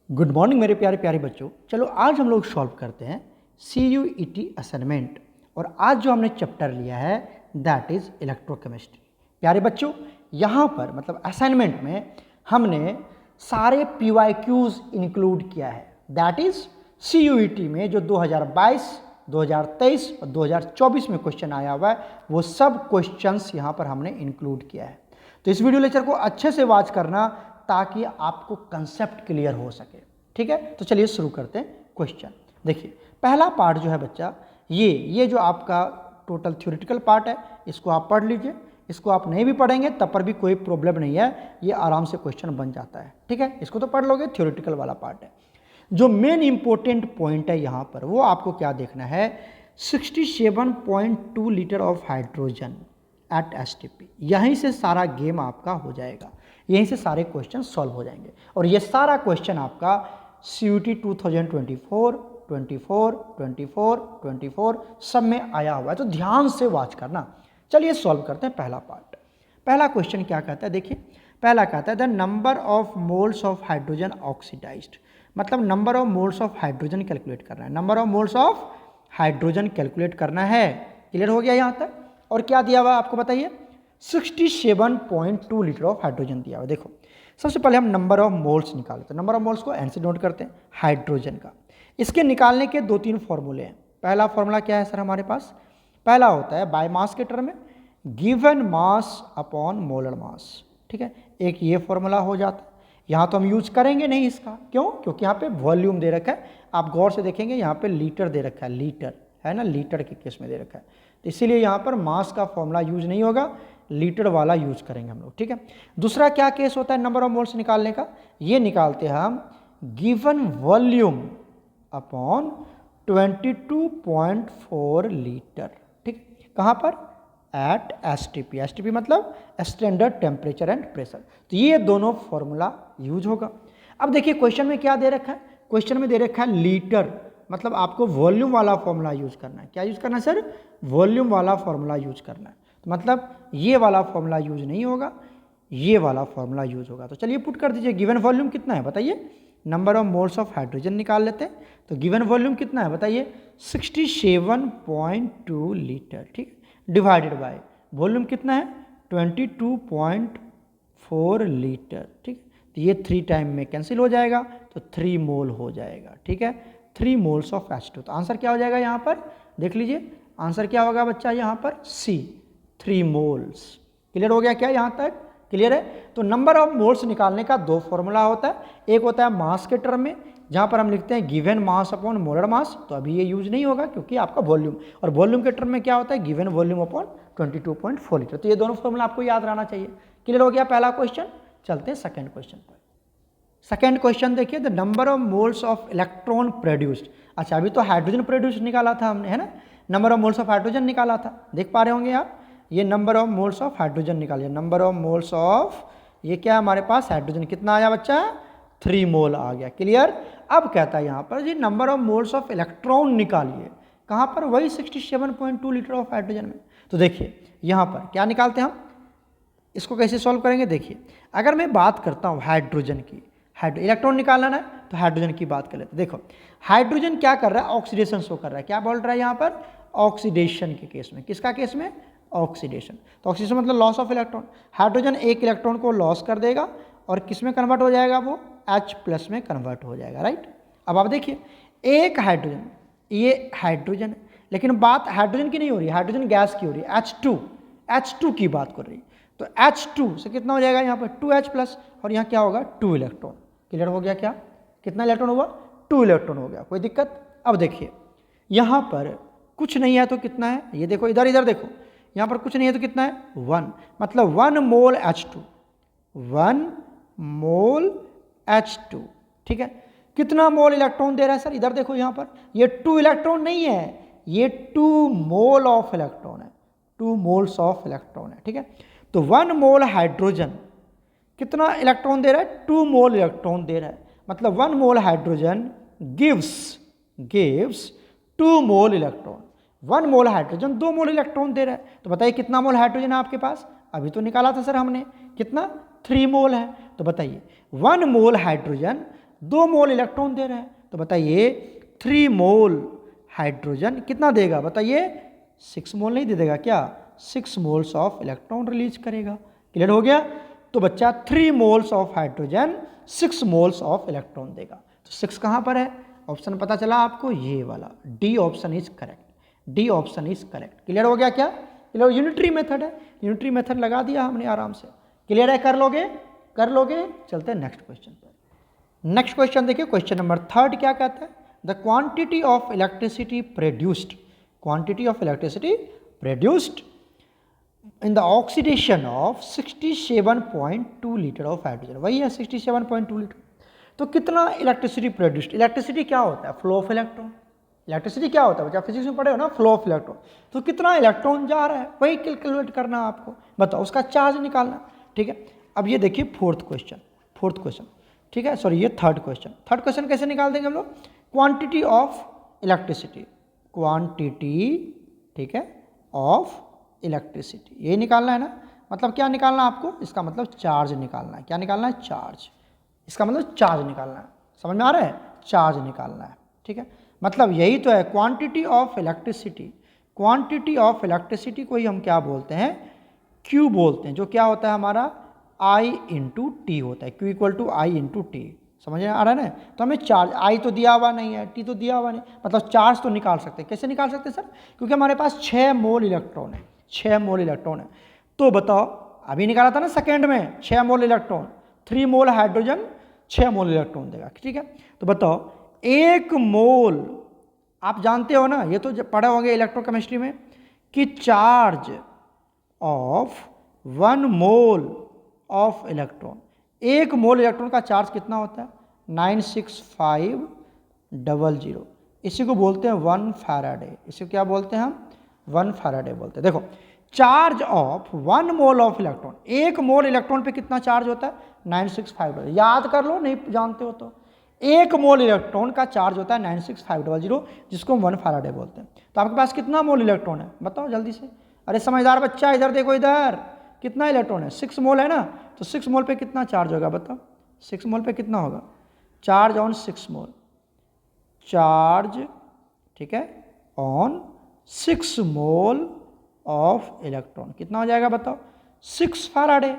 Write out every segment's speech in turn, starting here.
Good morning मेरे प्यारे प्यारे बच्चों। चलो आज हम लोग सॉल्व करते हैं CUET असाइनमेंट। और आज जो हमने चैप्टर लिया है दैट इज़ इलेक्ट्रोकेमिस्ट्री। प्यारे बच्चों, यहाँ पर मतलब असाइनमेंट में हमने सारे PYQs इंक्लूड किया है। दैट इज़ CUET में जो 2022, 2023 और 2024 में क्वेश्चन आया हुआ है वो सब क्वेश्चंस यहाँ पर हमने इंक्लूड किया है। तो इस वीडियो लेक्चर को अच्छे से वॉच करना ताकि आपको कंसेप्ट क्लियर हो सके। ठीक है, तो चलिए शुरू करते हैं क्वेश्चन। देखिए पहला पार्ट जो है बच्चा, ये जो आपका टोटल थ्योरेटिकल पार्ट है इसको आप पढ़ लीजिए। इसको आप नहीं भी पढ़ेंगे तब पर भी कोई प्रॉब्लम नहीं है, ये आराम से क्वेश्चन बन जाता है। ठीक है, इसको तो पढ़ लोगे, थ्योरेटिकल वाला पार्ट है। जो मेन इंपॉर्टेंट पॉइंट है यहाँ पर वो आपको क्या देखना है, 67.2 litre of hydrogen at STP। यहीं से सारा गेम आपका हो जाएगा, यहीं से सारे क्वेश्चन सॉल्व हो जाएंगे। और ये सारा क्वेश्चन आपका CUET 2024, 24, 24, 24 सब में आया हुआ है, तो ध्यान से वॉच करना। चलिए सॉल्व करते हैं पहला पार्ट। पहला क्वेश्चन क्या कहता है, देखिए पहला कहता है the number of moles of hydrogen oxidized. मतलब number of moles of hydrogen calculate करना है, number of moles of hydrogen calculate करना है। क्लियर हो गया यहाँ तक? और क्या दिया हुआ आपको बताइए, 67.2 लीटर ऑफ हाइड्रोजन दिया हुआ। देखो सबसे पहले हम नंबर ऑफ मोल्स निकालते हैं। नंबर ऑफ मोल्स को N से नोट करते हैं हाइड्रोजन का। इसके निकालने के 2-3 फॉर्मूले हैं। पहला फॉर्मूला क्या है सर हमारे पास, पहला होता है बाय मास के टर्म में given mass upon molar mass. ठीक है, एक ये फॉर्मूला हो जाता है। यहाँ तो हम यूज करेंगे नहीं इसका, क्यों? क्योंकि यहाँ पे वॉल्यूम दे रखा है। आप गौर से देखेंगे यहाँ पे लीटर दे रखा है, लीटर है ना, लीटर के केस में दे रखा है, तो इसीलिए यहाँ पर मास का फॉर्मूला यूज नहीं होगा, लीटर वाला यूज करेंगे हम लोग। ठीक है, दूसरा क्या केस होता है नंबर ऑफ मोल्स निकालने का, ये निकालते हैं हम गिवन वॉल्यूम अपॉन 22.4 लीटर। ठीक, कहाँ पर? At STP। STP मतलब स्टैंडर्ड टेम्परेचर एंड प्रेशर। तो ये दोनों फॉर्मूला यूज होगा। अब देखिए क्वेश्चन में क्या दे रखा है, क्वेश्चन में दे रखा है लीटर, मतलब आपको वॉल्यूम वाला फॉर्मूला यूज करना है। क्या यूज करना है सर? वॉल्यूम वाला फॉर्मूला यूज करना है। तो मतलब ये वाला फॉर्मूला यूज नहीं होगा, ये वाला फॉर्मूला यूज होगा। तो चलिए पुट कर दीजिए, गिवन वॉल्यूम कितना है बताइए, number of moles of hydrogen निकाल लेते हैं। तो गिवन वॉल्यूम कितना है बताइए, 67.2 लीटर। ठीक, डिवाइडेड बाय वॉल्यूम कितना है, 22.4 लीटर। ठीक, तो ये 3 टाइम में कैंसिल हो जाएगा, तो 3 मोल हो जाएगा। ठीक है, 3 मोल्स ऑफ H2। तो आंसर क्या हो जाएगा यहाँ पर, देख लीजिए आंसर क्या होगा बच्चा यहाँ पर, C 3 मोल्स। क्लियर हो गया क्या यहाँ तक? क्लियर है? तो नंबर ऑफ मोल्स निकालने का 2 फॉर्मूला होता है, एक होता है मास के टर्म में जहाँ पर हम लिखते हैं given mass upon molar mass, तो अभी ये यूज नहीं होगा क्योंकि आपका वॉल्यूम, और वॉल्यूम के टर्म में क्या होता है, गिवन वॉल्यूम अपॉन 22.4 लीटर। तो ये दोनों फॉर्मूला आपको याद रहना चाहिए। क्लियर हो गया पहला क्वेश्चन? चलते हैं सेकेंड क्वेश्चन पर। सेकेंड क्वेश्चन देखिए, the number of moles of electron produced. अच्छा अभी तो हाइड्रोजन प्रोड्यूस निकाला था हमने, है ना, number of moles of hydrogen निकाला था, देख पा रहे होंगे आप। ये number of moles of hydrogen निकालिए, नंबर ऑफ मोल्स ऑफ, ये क्या है हमारे पास, हाइड्रोजन कितना आया बच्चा, 3 मोल आ गया। क्लियर? अब कहता है यहाँ पर जी number of moles of electron निकालिए, कहाँ पर, वही 67.2 लीटर ऑफ हाइड्रोजन में। तो देखिए यहाँ पर क्या निकालते हैं हम, इसको कैसे सॉल्व करेंगे, देखिए अगर मैं बात करता हूँ हाइड्रोजन की, इलेक्ट्रॉन निकालना है तो हाइड्रोजन की बात कर लेते हैं। देखो हाइड्रोजन क्या कर रहा है, ऑक्सीडेशन शो कर रहा है। क्या बोल रहा है यहाँ पर, ऑक्सीडेशन के केस में, किसका केस में, ऑक्सीडेशन। तो ऑक्सीडेशन मतलब लॉस ऑफ इलेक्ट्रॉन। हाइड्रोजन एक इलेक्ट्रॉन को लॉस कर देगा और किस में कन्वर्ट हो जाएगा, वो H+ में कन्वर्ट हो जाएगा। राइट, अब आप देखिए एक हाइड्रोजन, ये हाइड्रोजन है, लेकिन बात हाइड्रोजन की नहीं हो रही, हाइड्रोजन गैस की हो रही है, H2 की बात कर रही है। तो H2 से कितना हो जाएगा यहाँ पर, 2H+, और यहाँ क्या होगा, 2 इलेक्ट्रॉन। क्लियर हो गया क्या, कितना इलेक्ट्रॉन हुआ, 2 इलेक्ट्रॉन हो गया, कोई दिक्कत? अब देखिए यहाँ पर कुछ नहीं है तो कितना है, ये देखो इधर इधर देखो, यहाँ पर कुछ नहीं है तो कितना है, 1, मतलब 1 मोल H2, 1 मोल H2। ठीक है, कितना मोल इलेक्ट्रॉन दे रहा है सर, इधर देखो यहाँ पर, ये 2 इलेक्ट्रॉन नहीं है, ये 2 मोल ऑफ इलेक्ट्रॉन है, 2 मोल्स ऑफ इलेक्ट्रॉन है। ठीक है, तो 1 मोल हाइड्रोजन कितना इलेक्ट्रॉन दे रहा है, 2 मोल इलेक्ट्रॉन दे रहा है, मतलब 1 mole hydrogen gives 2 mole electron. 1 mole hydrogen 2 mole electron दे रहा है। तो बताइए कितना मोल हाइड्रोजन है आपके पास, अभी तो निकाला था सर हमने, कितना, 3 मोल है। तो बताइए 1 मोल हाइड्रोजन 2 मोल इलेक्ट्रॉन दे रहे हैं, तो बताइए 3 मोल हाइड्रोजन कितना देगा, बताइए 6 मोल नहीं दे देगा क्या, 6 मोल्स ऑफ इलेक्ट्रॉन रिलीज करेगा। क्लियर हो गया। तो बच्चा 3 moles of hydrogen 6 moles of electron देगा। तो 6 कहाँ पर है, ऑप्शन पता चला आपको, ये वाला D option is correct, D option is correct. Clear हो गया क्या, क्लियर। यूनिटरी मेथड है, यूनिटरी मेथड लगा दिया हमने आराम से। क्लियर है, कर लोगे, कर लोगे। चलते हैं नेक्स्ट क्वेश्चन पर। नेक्स्ट क्वेश्चन देखिए, क्वेश्चन नंबर 3 क्या कहता है, the quantity of electricity produced, quantity of electricity produced in the oxidation of 67.2 litre of hydrogen, वही है 67.2 लीटर। तो कितना इलेक्ट्रिसिटी प्रोड्यूस्ड, इलेक्ट्रिसिटी क्या होता है, फ्लो ऑफ इलेक्ट्रॉन। इलेक्ट्रिसिटी क्या होता है बच्चा, फिजिक्स में पढ़े हो ना, फ्लो ऑफ इलेक्ट्रॉन। तो कितना इलेक्ट्रॉन जा रहा है वही कैलकुलेट करना आपको, बताओ उसका चार्ज निकालना। ठीक है, अब ये देखिए फोर्थ क्वेश्चन, ठीक है, सॉरी ये थर्ड क्वेश्चन कैसे निकाल देंगे हम लोग, क्वांटिटी ऑफ इलेक्ट्रिसिटी, क्वांटिटी, ठीक है, ऑफ इलेक्ट्रिसिटी, ये निकालना है ना। मतलब क्या निकालना है आपको, इसका मतलब चार्ज निकालना है। क्या निकालना है, चार्ज, इसका मतलब चार्ज निकालना है। समझ में आ रहा है, चार्ज निकालना है। ठीक है, मतलब यही तो है quantity of electricity. Quantity of electricity को ही हम क्या बोलते हैं, Q बोलते हैं, जो क्या होता है हमारा I इंटू टी होता है, Q equal to I into T. समझ में आ रहा है ना। तो हमें चार्ज, I तो दिया हुआ नहीं है, T तो दिया हुआ नहीं, मतलब चार्ज तो निकाल सकते हैं। कैसे निकाल सकते हैं सर, क्योंकि हमारे पास 6 मोल इलेक्ट्रॉन है, 6 मोल इलेक्ट्रॉन है। तो बताओ, अभी निकाला था ना सेकेंड में, 6 मोल इलेक्ट्रॉन, 3 मोल हाइड्रोजन 6 मोल इलेक्ट्रॉन देगा। ठीक है, तो बताओ 1 मोल, आप जानते हो ना, ये तो पढ़े होंगे इलेक्ट्रोकेमिस्ट्री में, कि charge of 1 mole of electron, 1 mole electron का चार्ज कितना होता है, 96500। इसी को बोलते हैं 1 फैराडे। इसी को क्या बोलते हैं हम, 1 फैराडे बोलते हैं। देखो, charge of 1 mole of electron, 1 mole electron पे कितना चार्ज होता है, 96500। याद कर लो, नहीं जानते हो तो 1 मोल इलेक्ट्रॉन का चार्ज होता है 96500, जिसको हम 1 फैराडे बोलते हैं। तो आपके पास कितना मोल इलेक्ट्रॉन है, बताओ जल्दी से। अरे समझदार बच्चा, इधर देखो, इधर कितना इलेक्ट्रॉन है, 6 मोल है ना। तो 6 मोल पे कितना चार्ज होगा, बताओ 6 मोल पे कितना होगा, चार्ज ऑन 6 मोल, चार्ज, ठीक है, ऑन 6 मोल ऑफ इलेक्ट्रॉन कितना हो जाएगा, बताओ 6 फैराडे।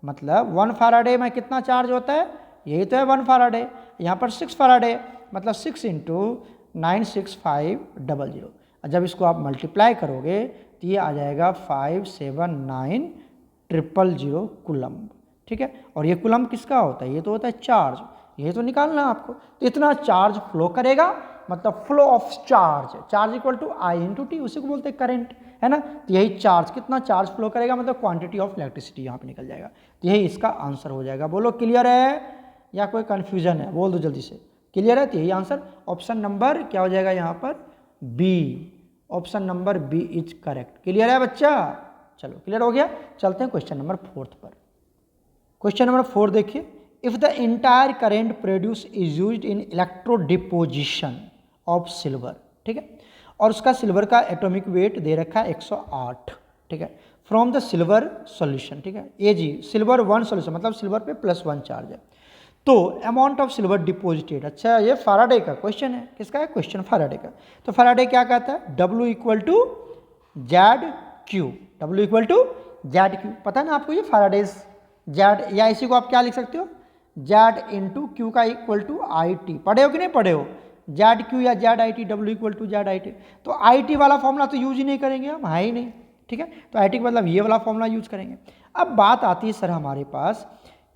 मतलब 1 फैराडे में कितना चार्ज होता है, यही तो है 1 फैराडे। यहाँ पर 6 फैराडे, मतलब 6 इंटू 96500। और जब इसको आप मल्टीप्लाई करोगे तो ये आ जाएगा 579000 कूलम्ब। ठीक है, और ये कूलम्ब किसका होता है, ये तो होता है चार्ज, ये तो निकालना है आपको। तो इतना चार्ज फ्लो करेगा, मतलब flow of charge, charge equal to I into T, उसी को बोलते हैं करंट, है ना। तो यही चार्ज, कितना चार्ज फ्लो करेगा, मतलब क्वांटिटी ऑफ इलेक्ट्रिसिटी यहाँ पे निकल जाएगा। तो यही इसका आंसर हो जाएगा। बोलो क्लियर है या कोई कन्फ्यूजन है, बोल दो जल्दी से। क्लियर है, तो यही आंसर ऑप्शन नंबर क्या हो जाएगा यहाँ पर, B, option number B is correct. Clear है बच्चा, चलो क्लियर हो गया। चलते हैं क्वेश्चन नंबर 4 पर। क्वेश्चन नंबर 4 देखिए, if the entire current produce is used in electro deposition of silver, ठीक है, और उसका सिल्वर का एटॉमिक वेट दे रखा है 108, ठीक है, फ्रॉम द सिल्वर सॉल्यूशन, ठीक है, ए जी सिल्वर 1 सॉल्यूशन, मतलब सिल्वर पे +1 चार्ज है। तो अमाउंट ऑफ सिल्वर डिपोजिटेड, अच्छा ये फैराडे का क्वेश्चन है, किसका है क्वेश्चन, फैराडे का। तो फैराडे क्या कहता है, W equal to Z Q, W equal to Z Q, पता है ना आपको ये फैराडेज जेड, या इसी को आप क्या लिख सकते हो, जेड इंटू क्यू का इक्वल टू आई टी। पढ़े हो कि नहीं पढ़े हो, जेड क्यू या Z I T, W equal to Z I T. तो आई टी वाला फॉर्मूला तो यूज ही नहीं करेंगे हम, है ही नहीं, ठीक है। तो आई टी का मतलब ये वाला फॉर्मूला यूज करेंगे। अब बात आती है सर हमारे पास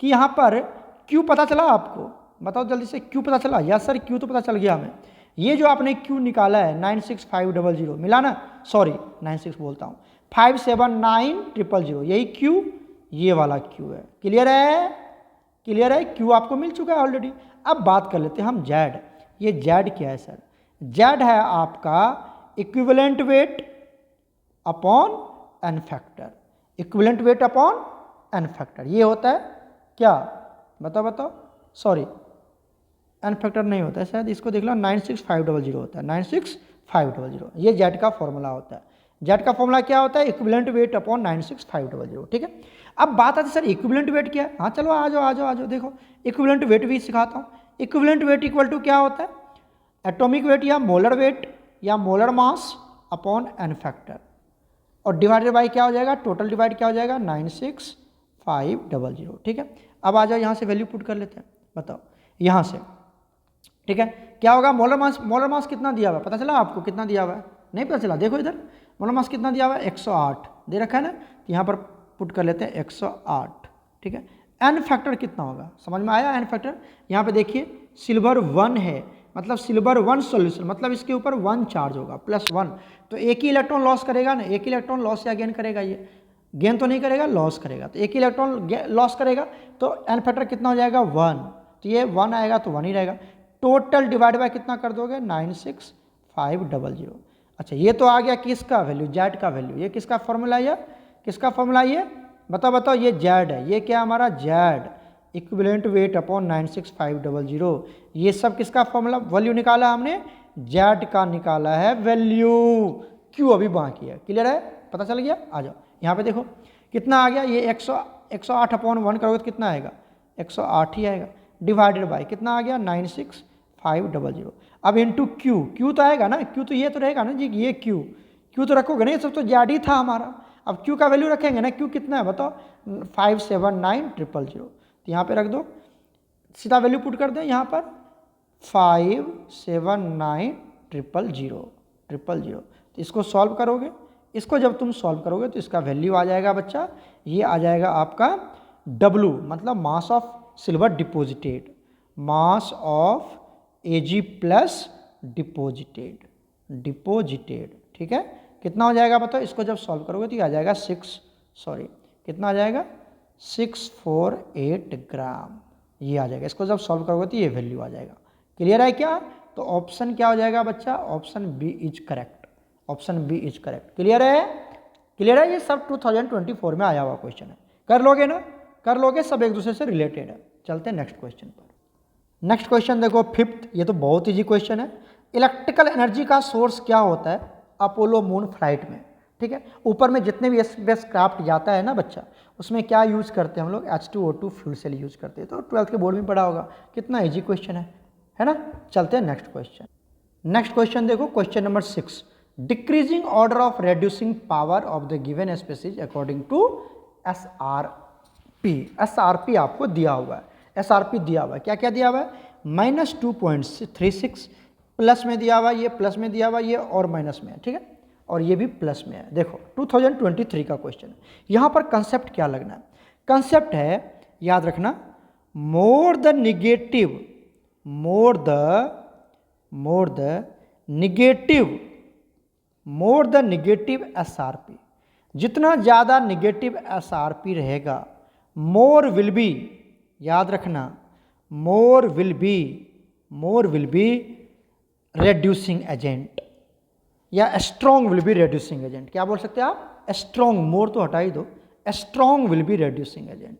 कि यहाँ पर क्यू पता चला आपको, बताओ जल्दी से, क्यू पता चला, या सर क्यू तो पता चल गया हमें। ये जो आपने क्यू निकाला है 96500 मिला ना, सॉरी 96 बोलता हूँ, 579000, यही क्यू, ये वाला क्यू है। क्लियर है, क्लियर है, क्यू आपको मिल चुका है ऑलरेडी। अब बात कर लेते हैं हम जेड। ये जेड क्या है सर, जेड है आपका equivalent weight upon N factor, equivalent weight upon N factor, ये होता है क्या, बताओ बताओ, सॉरी एन फैक्टर नहीं होता है शायद, इसको देख लो 96500 होता है, 96500, ये जेड का फॉर्मूला होता है। जेड का फॉर्मूला क्या होता है, इक्विवेलेंट वेट अपॉन 96500, ठीक है। अब बात आती है सर इक्विवेलेंट वेट क्या है, हाँ चलो आ जाओ आ जाओ आ जाओ, देखो इक्विवेलेंट वेट भी सिखाता हूँ। इक्विवेलेंट वेट इक्वल टू क्या होता है, एटॉमिक वेट या molar mass upon N factor, और डिवाइडेड बाय क्या हो जाएगा, टोटल डिवाइड क्या हो जाएगा 96500। ठीक है, अब आ जाओ यहाँ से वैल्यू पुट कर लेते हैं, बताओ यहाँ से। ठीक है, क्या होगा, मोलर मास कितना दिया हुआ है, पता चला आपको कितना दिया हुआ है, नहीं पता चला, देखो इधर मोलर मास कितना दिया हुआ है 108 दे रखा है ना, तो यहाँ पर पुट कर लेते हैं 108। ठीक है, एन फैक्टर कितना होगा, समझ में आया एन फैक्टर। यहाँ पे देखिए सिल्वर 1 है, मतलब सिल्वर 1 सॉल्यूशन, मतलब इसके ऊपर 1 चार्ज होगा +1, तो एक ही इलेक्ट्रॉन लॉस करेगा ना, एक ही इलेक्ट्रॉन लॉस या गेन करेगा, ये गेन तो नहीं करेगा, लॉस करेगा, तो एक ही इलेक्ट्रॉन लॉस करेगा, तो एन फैक्टर कितना हो जाएगा 1, तो ये 1 आएगा तो 1 ही रहेगा। टोटल डिवाइड बाय कितना कर दोगे 96500। अच्छा, ये तो आ गया किसका वैल्यू, जेड का वैल्यू, ये किसका फॉर्मूला है, किसका फॉर्मूला ये बताओ, ये जेड है, ये क्या हमारा जेड, इक्विवेलेंट वेट अपॉन 96500, ये सब किसका फॉर्मूला वैल्यू निकाला हमने, जेड का निकाला है वैल्यू, क्यू अभी बाकी है, क्लियर है, पता चल गया। आ जाओ यहाँ पे देखो कितना आ गया, ये 108 अपॉन 1 करोगे तो कितना आएगा 108 ही आएगा, डिवाइडेड बाय कितना आ गया 96500। अब इंटू क्यू तो आएगा ना, क्यू तो ये तो रहेगा ना जी, ये क्यू तो रखोगे ना, ये सब तो जेड ही था हमारा, अब क्यू का वैल्यू रखेंगे ना, क्यू कितना है बताओ 579000, तो यहाँ पे रख दो, सीधा वैल्यू पुट कर दें यहाँ पर 579000, तो इसको सॉल्व करोगे, इसको जब तुम सॉल्व करोगे तो इसका वैल्यू आ जाएगा बच्चा, ये आ जाएगा आपका W, मतलब mass of silver deposited, mass of Ag plus deposited. ठीक है, कितना हो जाएगा बताओ, इसको जब सॉल्व करोगे तो ये आ जाएगा कितना आ जाएगा 648 ग्राम, ये आ जाएगा, इसको जब सॉल्व करोगे तो ये वैल्यू आ जाएगा। क्लियर है क्या, तो ऑप्शन क्या हो जाएगा बच्चा, option B is correct, option B is correct. Clear है, ये सब 2024 में आया हुआ क्वेश्चन है, कर लोगे ना, कर लोगे, सब एक दूसरे से रिलेटेड है। चलते हैं नेक्स्ट क्वेश्चन पर। नेक्स्ट क्वेश्चन देखो 5th, ये तो बहुत ईजी क्वेश्चन है। इलेक्ट्रिकल एनर्जी का सोर्स क्या होता है अपोलो मून फ्लाइट में। ठीक है, ऊपर में जितने भी स्पेस क्राफ्ट जाता है ना बच्चा, उसमें क्या यूज़ करते हैं हम लोग, H2O2 फ्यूल सेल यूज़ करते हैं, तो 12th के बोर्ड में पढ़ा होगा, कितना ईजी क्वेश्चन है ना। चलते हैं नेक्स्ट क्वेश्चन। नेक्स्ट क्वेश्चन देखो, question number 6, decreasing order of reducing power of the given species according to SRP आपको दिया हुआ है, SRP दिया हुआ है, क्या क्या दिया हुआ है, -2.36, प्लस में दिया हुआ है, ये प्लस में दिया हुआ है, ये और माइनस में है। ठीक है, और ये भी प्लस में है। देखो 2023 का क्वेश्चन है, यहाँ पर कंसेप्ट क्या लगना है, कंसेप्ट है याद रखना, मोर द निगेटिव SRP, जितना ज़्यादा निगेटिव SRP रहेगा, मोर विल बी, याद रखना, more will be reducing agent, या strong will be reducing agent. क्या बोल सकते हैं आप, स्ट्रॉन्ग, मोर तो हटा ही दो, strong will be reducing agent.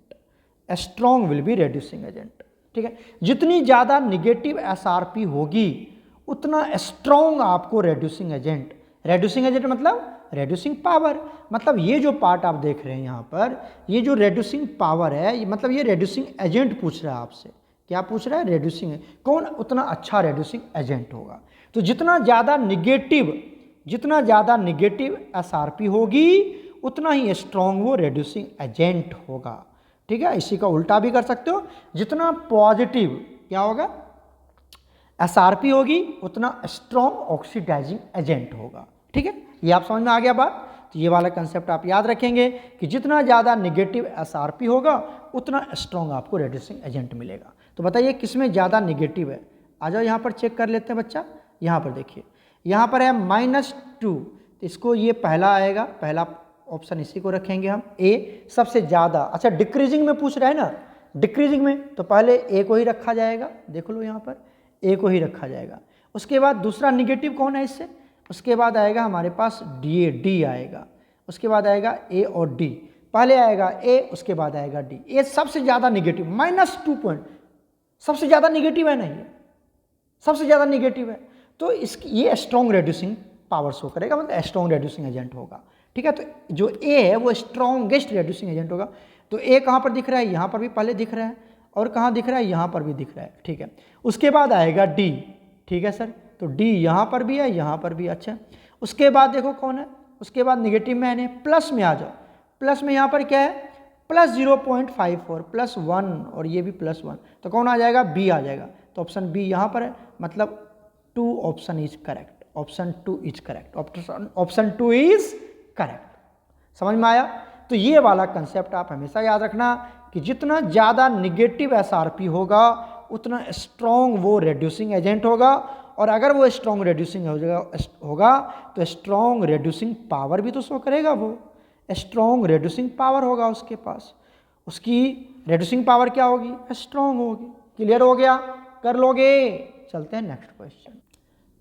ठीक है, जितनी ज़्यादा निगेटिव SRP होगी उतना स्ट्रॉन्ग आपको रेड्यूसिंग एजेंट मतलब रेड्यूसिंग पावर, मतलब ये जो पार्ट आप देख रहे हैं यहाँ पर, ये जो रेड्यूसिंग पावर है, मतलब ये रेड्यूसिंग एजेंट पूछ रहा है आपसे, क्या पूछ रहा है, रेड्यूसिंग, कौन उतना अच्छा रेड्यूसिंग एजेंट होगा। तो जितना ज़्यादा निगेटिव SRP होगी उतना ही स्ट्रॉन्ग वो रेड्यूसिंग एजेंट होगा। ठीक है, इसी का उल्टा भी कर सकते हो, जितना पॉजिटिव क्या होगा SRP होगी उतना स्ट्रॉन्ग ऑक्सीडाइजिंग एजेंट होगा। ठीक है, ये आप समझ में आ गया बात। तो ये वाला कंसेप्ट आप याद रखेंगे कि जितना ज़्यादा निगेटिव SRP होगा उतना स्ट्रॉन्ग आपको रेड्यूसिंग एजेंट मिलेगा। तो बताइए किसमें ज़्यादा निगेटिव है, आ जाओ यहाँ पर चेक कर लेते हैं बच्चा। यहाँ पर देखिए, यहाँ पर है -2, तो इसको ये पहला आएगा, पहला ऑप्शन इसी को रखेंगे हम, ए सबसे ज़्यादा। अच्छा, डिक्रीजिंग में पूछ रहा है ना, डिक्रीजिंग में तो पहले ए को ही रखा जाएगा, देख लो यहाँ पर ए को ही रखा जाएगा। उसके बाद दूसरा निगेटिव कौन है इससे, उसके बाद आएगा हमारे पास डी आएगा, उसके बाद आएगा ए और डी, पहले आएगा ए उसके बाद आएगा डी। ए सबसे ज़्यादा निगेटिव, -2 पॉइंट, सबसे ज़्यादा निगेटिव है ना, ये सबसे ज़्यादा निगेटिव है, तो इसकी ये स्ट्रॉन्ग रेड्यूसिंग पावर शो करेगा, मतलब स्ट्रॉन्ग रेड्यूसिंग एजेंट होगा। ठीक है, तो जो ए है वो स्ट्रॉन्गेस्ट रेड्यूसिंग एजेंट होगा। तो ए कहाँ पर दिख रहा है, यहाँ पर भी पहले दिख रहा है, और कहाँ दिख रहा है, यहाँ पर भी दिख रहा है, ठीक है। उसके बाद आएगा डी, ठीक है सर, तो डी यहाँ पर भी है, यहाँ पर भी, अच्छा। उसके बाद देखो कौन है, उसके बाद निगेटिव में है, प्लस में आ जाओ, प्लस में यहाँ पर क्या है, प्लस 0.54 प्लस 1 और ये भी प्लस 1, तो कौन आ जाएगा, बी आ जाएगा। तो ऑप्शन बी यहाँ पर है, मतलब 2 option is correct, option 2 is correct, option 2 is correct. समझ में आया? तो ये वाला कंसेप्ट आप हमेशा याद रखना कि जितना ज़्यादा निगेटिव एसआरपी होगा उतना स्ट्रॉन्ग वो रेड्यूसिंग एजेंट होगा, और अगर वो स्ट्रॉन्ग रेड्यूसिंग होगा तो स्ट्रॉन्ग रेड्यूसिंग पावर भी तो शो करेगा, वो स्ट्रॉन्ग रेड्यूसिंग पावर होगा उसके पास, उसकी रेड्यूसिंग पावर क्या होगी, स्ट्रॉन्ग होगी। क्लियर हो गया? कर लोगे? चलते हैं नेक्स्ट क्वेश्चन।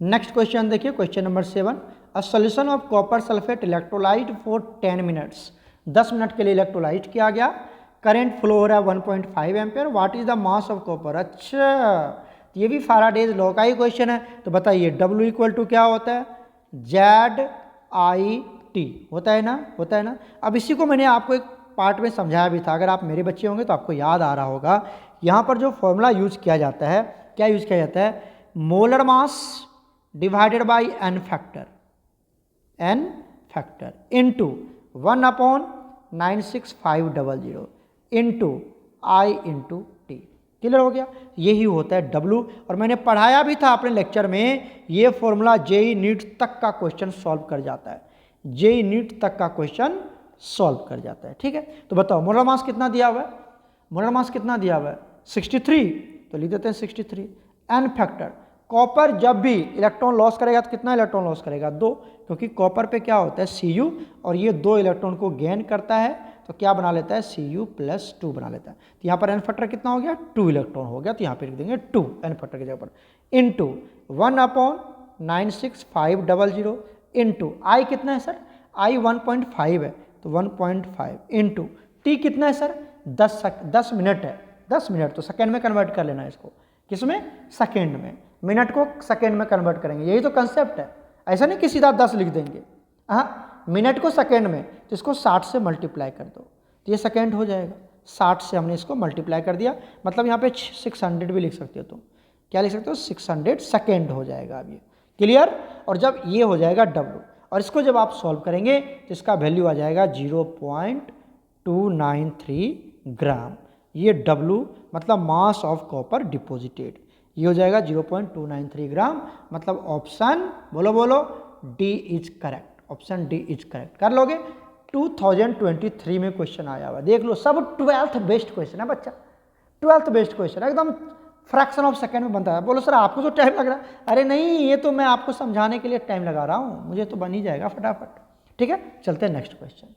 नेक्स्ट क्वेश्चन देखिए, question number 7, a solution of copper sulphate electrolyte for 10 minutes, 10 minute के लिए इलेक्ट्रोलाइट किया गया, करंट फ्लो हो रहा है 1.5 ampere, what is the mass of copper. अच्छा, ये भी फैराडेज लॉ का ही क्वेश्चन है, तो बताइए W इक्वल टू क्या होता है, ZIT होता है ना, होता है ना। अब इसी को मैंने आपको एक पार्ट में समझाया भी था, अगर आप मेरे बच्चे होंगे तो आपको याद आ रहा होगा। यहाँ पर जो फॉर्मूला यूज किया जाता है, क्या यूज किया जाता है, molar mass divided by n factor into 1/96500 into I into T. Clear हो गया? यही होता है W, और मैंने पढ़ाया भी था अपने लेक्चर में, ये फॉर्मूला जेई नीट तक का क्वेश्चन सॉल्व कर जाता है, जेई नीट तक का क्वेश्चन सॉल्व कर जाता है, ठीक है। तो बताओ मोलर मास कितना दिया हुआ है, मोलर मास कितना दिया हुआ है 63, तो लिख देते हैं 63। n फैक्टर, कॉपर जब भी इलेक्ट्रॉन लॉस करेगा तो कितना इलेक्ट्रॉन लॉस करेगा, 2, क्योंकि कॉपर पे क्या होता है Cu, और ये 2 इलेक्ट्रॉन को गेन करता है, तो क्या बना लेता है, Cu+2 बना लेता है। तो यहाँ पर n फैक्टर कितना हो गया, 2 इलेक्ट्रॉन हो गया, तो यहाँ पे लिख देंगे 2 n फैक्टर की जगह पर, इंटू 1/96500 इंटू I कितना है सर, I 1.5 है, तो 1.5 इंटू टी कितना है सर, 10 मिनट है, 10 मिनट, तो सेकेंड में कन्वर्ट कर लेना है इसको, किसमें, सेकेंड में, मिनट को सेकेंड में कन्वर्ट करेंगे, यही तो कंसेप्ट है। ऐसा नहीं कि सीधा 10 लिख देंगे, हाँ, मिनट को सेकेंड में, तो इसको 60 से मल्टीप्लाई कर दो, तो ये सेकेंड हो जाएगा। 60 से हमने इसको मल्टीप्लाई कर दिया, मतलब यहाँ पे 600 भी लिख सकते हो तुम, क्या लिख सकते हो, 600 सेकेंड हो जाएगा अब ये। क्लियर? और जब ये हो जाएगा W, और इसको जब आप सॉल्व करेंगे तो इसका वैल्यू आ जाएगा 0.293 ग्राम। ये W मतलब मास ऑफ कॉपर डिपोजिटेड, ये हो जाएगा 0.293 ग्राम, मतलब ऑप्शन बोलो बोलो D is correct, option D is correct. कर लोगे? 2023 में क्वेश्चन आया हुआ, देख लो, सब 12th बेस्ड क्वेश्चन है बच्चा, 12th बेस्ड क्वेश्चन एकदम फ्रैक्शन ऑफ सेकंड में बनता है। बोलो सर आपको तो टाइम लग रहा है, अरे नहीं, ये तो मैं आपको समझाने के लिए टाइम लगा रहा हूँ, मुझे तो बन ही जाएगा फटाफट, ठीक है। चलते हैं नेक्स्ट क्वेश्चन।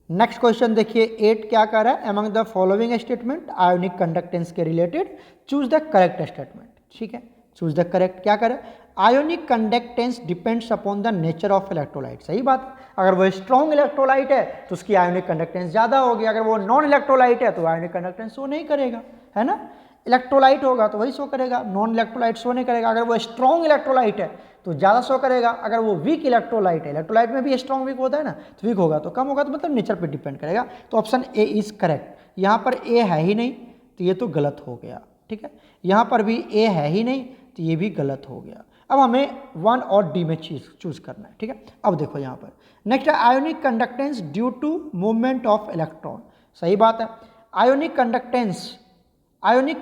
नेक्स्ट क्वेश्चन देखिए 8 क्या कर रहा है, among the following statement ionic conductance के related choose the correct statement, ठीक है, चूज द करेक्ट। क्या करे, ionic conductance depends upon the nature of electrolyte, सही बात, अगर वो स्ट्रॉन्ग इलेक्ट्रोलाइट है तो उसकी आयोनिक कंडक्टेंस ज़्यादा होगी, अगर वो नॉन इलेक्ट्रोलाइट है तो आयोनिक कंडक्टेंस शो नहीं करेगा, है ना। इलेक्ट्रोलाइट होगा तो वही शो करेगा, नॉन इलेक्ट्रोलाइट शो नहीं करेगा। अगर वो स्ट्रॉन्ग इलेक्ट्रोलाइट है तो ज़्यादा शो करेगा, अगर वो वीक इलेक्ट्रोलाइट है, इलेक्ट्रोलाइट में भी स्ट्रॉन्ग वीक होता है ना, तो वीक होगा तो कम होगा, तो मतलब नेचर पे डिपेंड करेगा। तो ऑप्शन ए इज करेक्ट। यहाँ पर ए है ही नहीं तो ये तो गलत हो गया, ठीक है। यहाँ पर भी ए है ही नहीं तो ये भी गलत हो गया। अब हमें 1 और डी में चूज करना है, ठीक है। अब देखो यहाँ पर नेक्स्ट है ionic conductance due to movement of electron, सही बात है। आयोनिक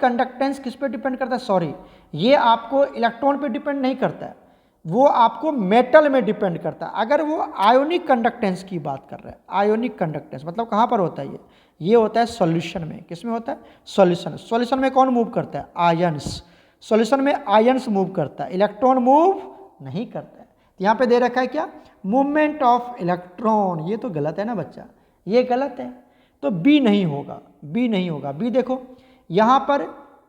कंडक्टेंस किस पे डिपेंड करता है, सॉरी, ये आपको इलेक्ट्रॉन पे डिपेंड नहीं करता है, वो आपको मेटल में डिपेंड करता है। अगर वो आयोनिक कंडक्टेंस की बात कर रहा है, आयोनिक कंडक्टेंस मतलब कहाँ पर होता है ये होता है सॉल्यूशन में। किस में होता है, सॉल्यूशन में कौन मूव करता है, आयंस। सॉल्यूशन में आयंस मूव करता है, इलेक्ट्रॉन मूव नहीं करता है। तो यहाँ पे दे रखा है क्या, मूवमेंट ऑफ इलेक्ट्रॉन, ये तो गलत है ना बच्चा, ये गलत है, तो बी नहीं होगा, बी नहीं होगा। बी देखो यहाँ पर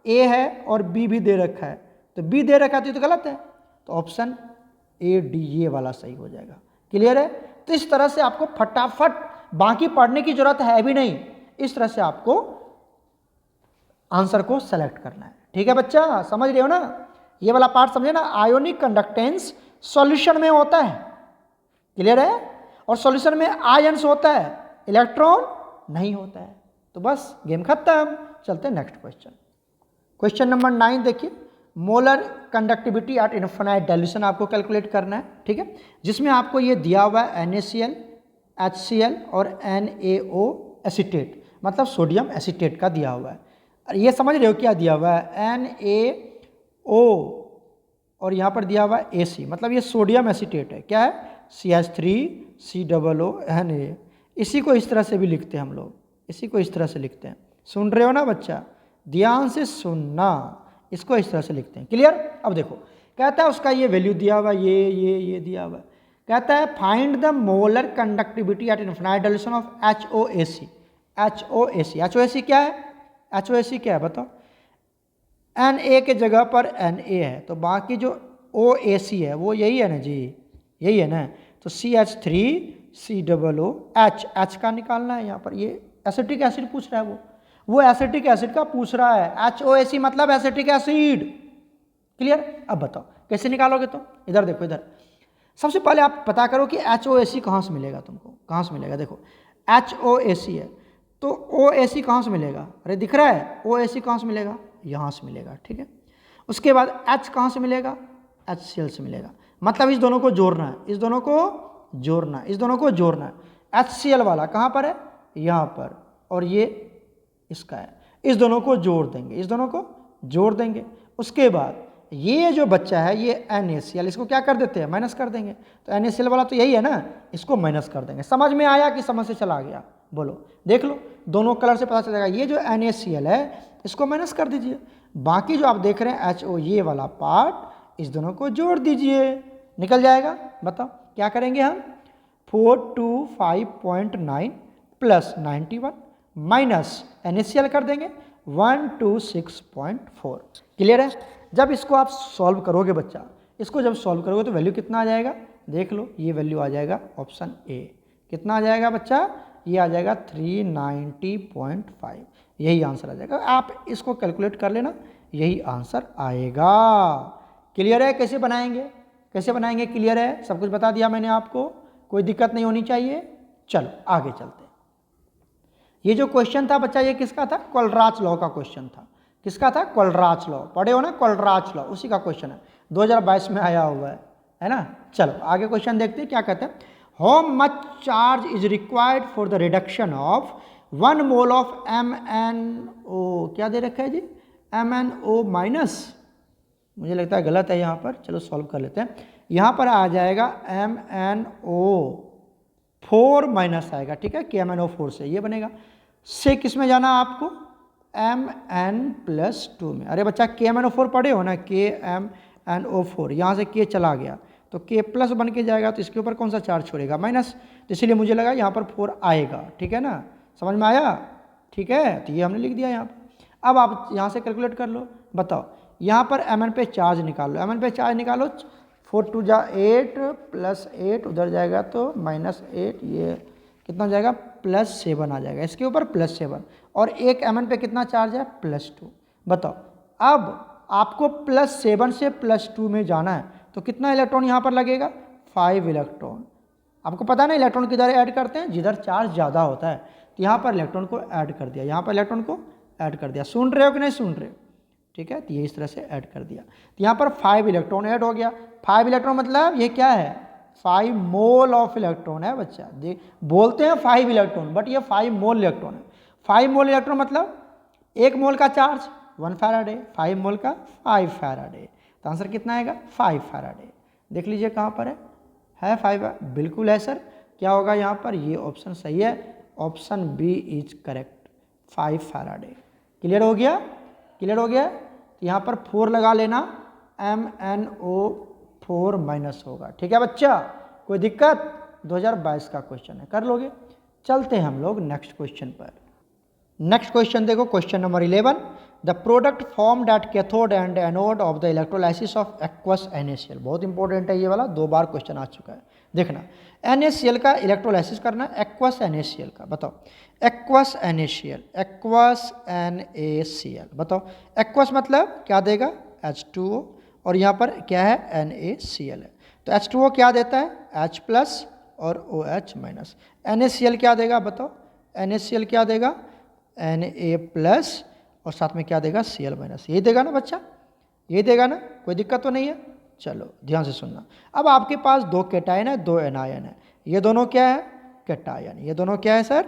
ए है और बी भी दे रखा है, तो बी दे रखा है तो ये तो गलत है, तो ऑप्शन ए डी ये वाला सही हो जाएगा। क्लियर है? तो इस तरह से आपको फटाफट, बाकी पढ़ने की जरूरत है भी नहीं, इस तरह से आपको आंसर को सेलेक्ट करना है, ठीक है बच्चा, समझ रहे हो ना, ये वाला पार्ट समझे ना। आयोनिक कंडक्टेंस सॉल्यूशन में होता है, क्लियर है, और सॉल्यूशन में आयंस होता है, इलेक्ट्रॉन नहीं होता है, तो बस गेम खत्म। चलते हैं नेक्स्ट क्वेश्चन। क्वेश्चन नंबर 9 देखिए, molar conductivity eight infinite dilution आपको कैलकुलेट करना है, ठीक है, जिसमें आपको ये दिया हुआ है NaCl, HCl और NaO एसीटेट, मतलब सोडियम एसीटेट का दिया हुआ है। ये समझ रहे हो क्या दिया हुआ है, NaO और यहाँ पर दिया हुआ है AC, मतलब ये सोडियम एसीटेट है, क्या है, CH3COO Na। इसी को इस तरह से भी लिखते हैं हम लोग, इसी को इस तरह से लिखते हैं, सुन रहे हो ना बच्चा, ध्यान से सुनना, इसको इस तरह से लिखते हैं, क्लियर। अब देखो कहता है उसका ये वैल्यू दिया हुआ, ये दिया हुआ, कहता है find the molar conductivity eight infinite dilution of HOAC। HOAC क्या है, HOAC क्या है बताओ, Na के जगह पर Na है, तो बाकी जो OAC है वो यही है ना जी, यही है ना, तो CH3COOH, H का निकालना है यहाँ पर, ये एसिटिक एसिड पूछ रहा है, वो एसिटिक एसिड का पूछ रहा है, HOAC मतलब एसिटिक एसिड, क्लियर। अब बताओ कैसे निकालोगे, तो इधर देखो, इधर सबसे पहले आप पता करो कि HOAC कहाँ से मिलेगा, तुमको कहाँ से मिलेगा, देखो HOAC है तो OAC कहाँ से मिलेगा, अरे दिख रहा है, OAC कहाँ से मिलेगा, यहाँ से मिलेगा, ठीक है। उसके बाद H कहाँ से मिलेगा, HCl से मिलेगा, मतलब इस दोनों को जोड़ना है, इस दोनों को जोड़ना है, इस दोनों को जोड़ना है। HCl वाला कहाँ पर है, यहाँ पर, और ये इसका है, इस दोनों को जोड़ देंगे, इस दोनों को जोड़ देंगे। उसके बाद ये जो बच्चा है ये NaCl, इसको क्या कर देते हैं, माइनस कर देंगे, तो NaCl वाला तो यही है ना, इसको माइनस कर देंगे। समझ में आया कि समझ से चला गया, बोलो, देख लो दोनों कलर से पता चलेगा, ये जो NaCl है इसको माइनस कर दीजिए, बाकी जो आप देख रहे हैं HO ये वाला पार्ट, इस दोनों को जोड़ दीजिए, निकल जाएगा। बताओ क्या करेंगे हम, 425.9 प्लस 91 माइनस NaCl कर देंगे 126.4, क्लियर है। जब इसको आप सॉल्व करोगे बच्चा, इसको जब सॉल्व करोगे तो वैल्यू कितना आ जाएगा, देख लो, ये वैल्यू आ जाएगा ऑप्शन ए, कितना आ जाएगा बच्चा, ये आ जाएगा 390.5, यही आंसर आ जाएगा। आप इसको कैलकुलेट कर लेना, यही आंसर आएगा, क्लियर है। कैसे बनाएंगे, कैसे बनाएंगे, क्लियर है, सब कुछ बता दिया मैंने आपको, कोई दिक्कत नहीं होनी चाहिए। चलो आगे चलते हैं। ये जो क्वेश्चन था बच्चा, ये किसका था, कोलराच लॉ का क्वेश्चन था, किसका था, कोलराच लॉ, पढ़े हो ना कोलराच लॉ, उसी का क्वेश्चन है, 2022 में आया हुआ है ना। चलो आगे क्वेश्चन देखते हैं क्या कहते हैं, how much charge is required for the reduction of 1 mole of MnO, क्या दे रखा है जी, MnO माइनस, मुझे लगता है गलत है यहाँ पर, चलो सॉल्व कर लेते हैं। यहाँ पर आ जाएगा MnO4 माइनस आएगा, ठीक है, KMnO4 से ये बनेगा, से किस में जाना आपको, Mn+2 में। अरे बच्चा KMnO4 पढ़े हो ना, KMnO4, यहाँ से K चला गया तो K प्लस बन के जाएगा, तो इसके ऊपर कौन सा चार्ज छोड़ेगा, माइनस, तो इसीलिए मुझे लगा यहाँ पर 4 आएगा, ठीक है ना, समझ में आया, ठीक है, तो ये हमने लिख दिया यहाँ पर। अब आप यहाँ से कैलकुलेट कर लो, बताओ यहाँ पर Mn पे चार्ज निकाल लो, Mn पे चार्ज निकालो, 4 2 जा 8 प्लस 8 उधर जाएगा तो -8, ये कितना जाएगा, +7 आ जाएगा, इसके ऊपर +7, और एक Mn पे कितना चार्ज है, +2। बताओ अब आपको +7 से +2 में जाना है, तो कितना इलेक्ट्रॉन यहाँ पर लगेगा, 5 इलेक्ट्रॉन। आपको पता ना इलेक्ट्रॉन किधर ऐड करते हैं, जिधर चार्ज ज़्यादा होता है, तो यहाँ पर इलेक्ट्रॉन को ऐड कर दिया, यहाँ पर इलेक्ट्रॉन को ऐड कर दिया, सुन रहे हो कि नहीं सुन रहे हो, ठीक है, तो ये इस तरह से ऐड कर दिया, तो यहाँ पर 5 इलेक्ट्रॉन ऐड हो गया। 5 इलेक्ट्रॉन मतलब ये क्या है, 5 मोल ऑफ इलेक्ट्रॉन है बच्चा, बोलते हैं 5 इलेक्ट्रॉन, बट ये 5 मोल इलेक्ट्रॉन है। 5 मोल इलेक्ट्रॉन मतलब 1 मोल का चार्ज 1 फैराडे, 5 मोल का 5 फैराडे, तो आंसर कितना आएगा, 5 फैराडे। देख लीजिए कहाँ पर है 5, बिल्कुल है सर, क्या होगा यहाँ पर, ये ऑप्शन सही है, option B is correct, 5 faraday. Clear हो गया, क्लियर हो गया, तो यहाँ पर 4 लगा लेना, MnO4 माइनस होगा, ठीक है बच्चा, कोई दिक्कत, 2022 का क्वेश्चन है, कर लोगे। चलते हैं हम लोग नेक्स्ट क्वेश्चन पर। नेक्स्ट क्वेश्चन देखो, question number 11, the product formed at cathode and anode of the electrolysis of aqueous NaCl, बहुत इंपॉर्टेंट है ये वाला, 2 बार क्वेश्चन आ चुका है, देखना, NaCl का इलेक्ट्रोलाइसिस करना है एक्वस NaCl का, बताओ एक्वस NaCl, एक्वस NaCl, बताओ एक्वस मतलब क्या देगा, H2O, और यहाँ पर क्या है, NaCl है, तो H2O क्या देता है, H प्लस और OH माइनस, NaCl क्या देगा बताओ, NaCl क्या देगा, Na प्लस और साथ में क्या देगा Cl-, यही देगा ना बच्चा, यही देगा ना, कोई दिक्कत तो नहीं है। चलो ध्यान से सुनना। अब आपके पास 2 कैटायन है, 2 एनायन है, ये दोनों क्या है कैटायन, ये दोनों क्या है सर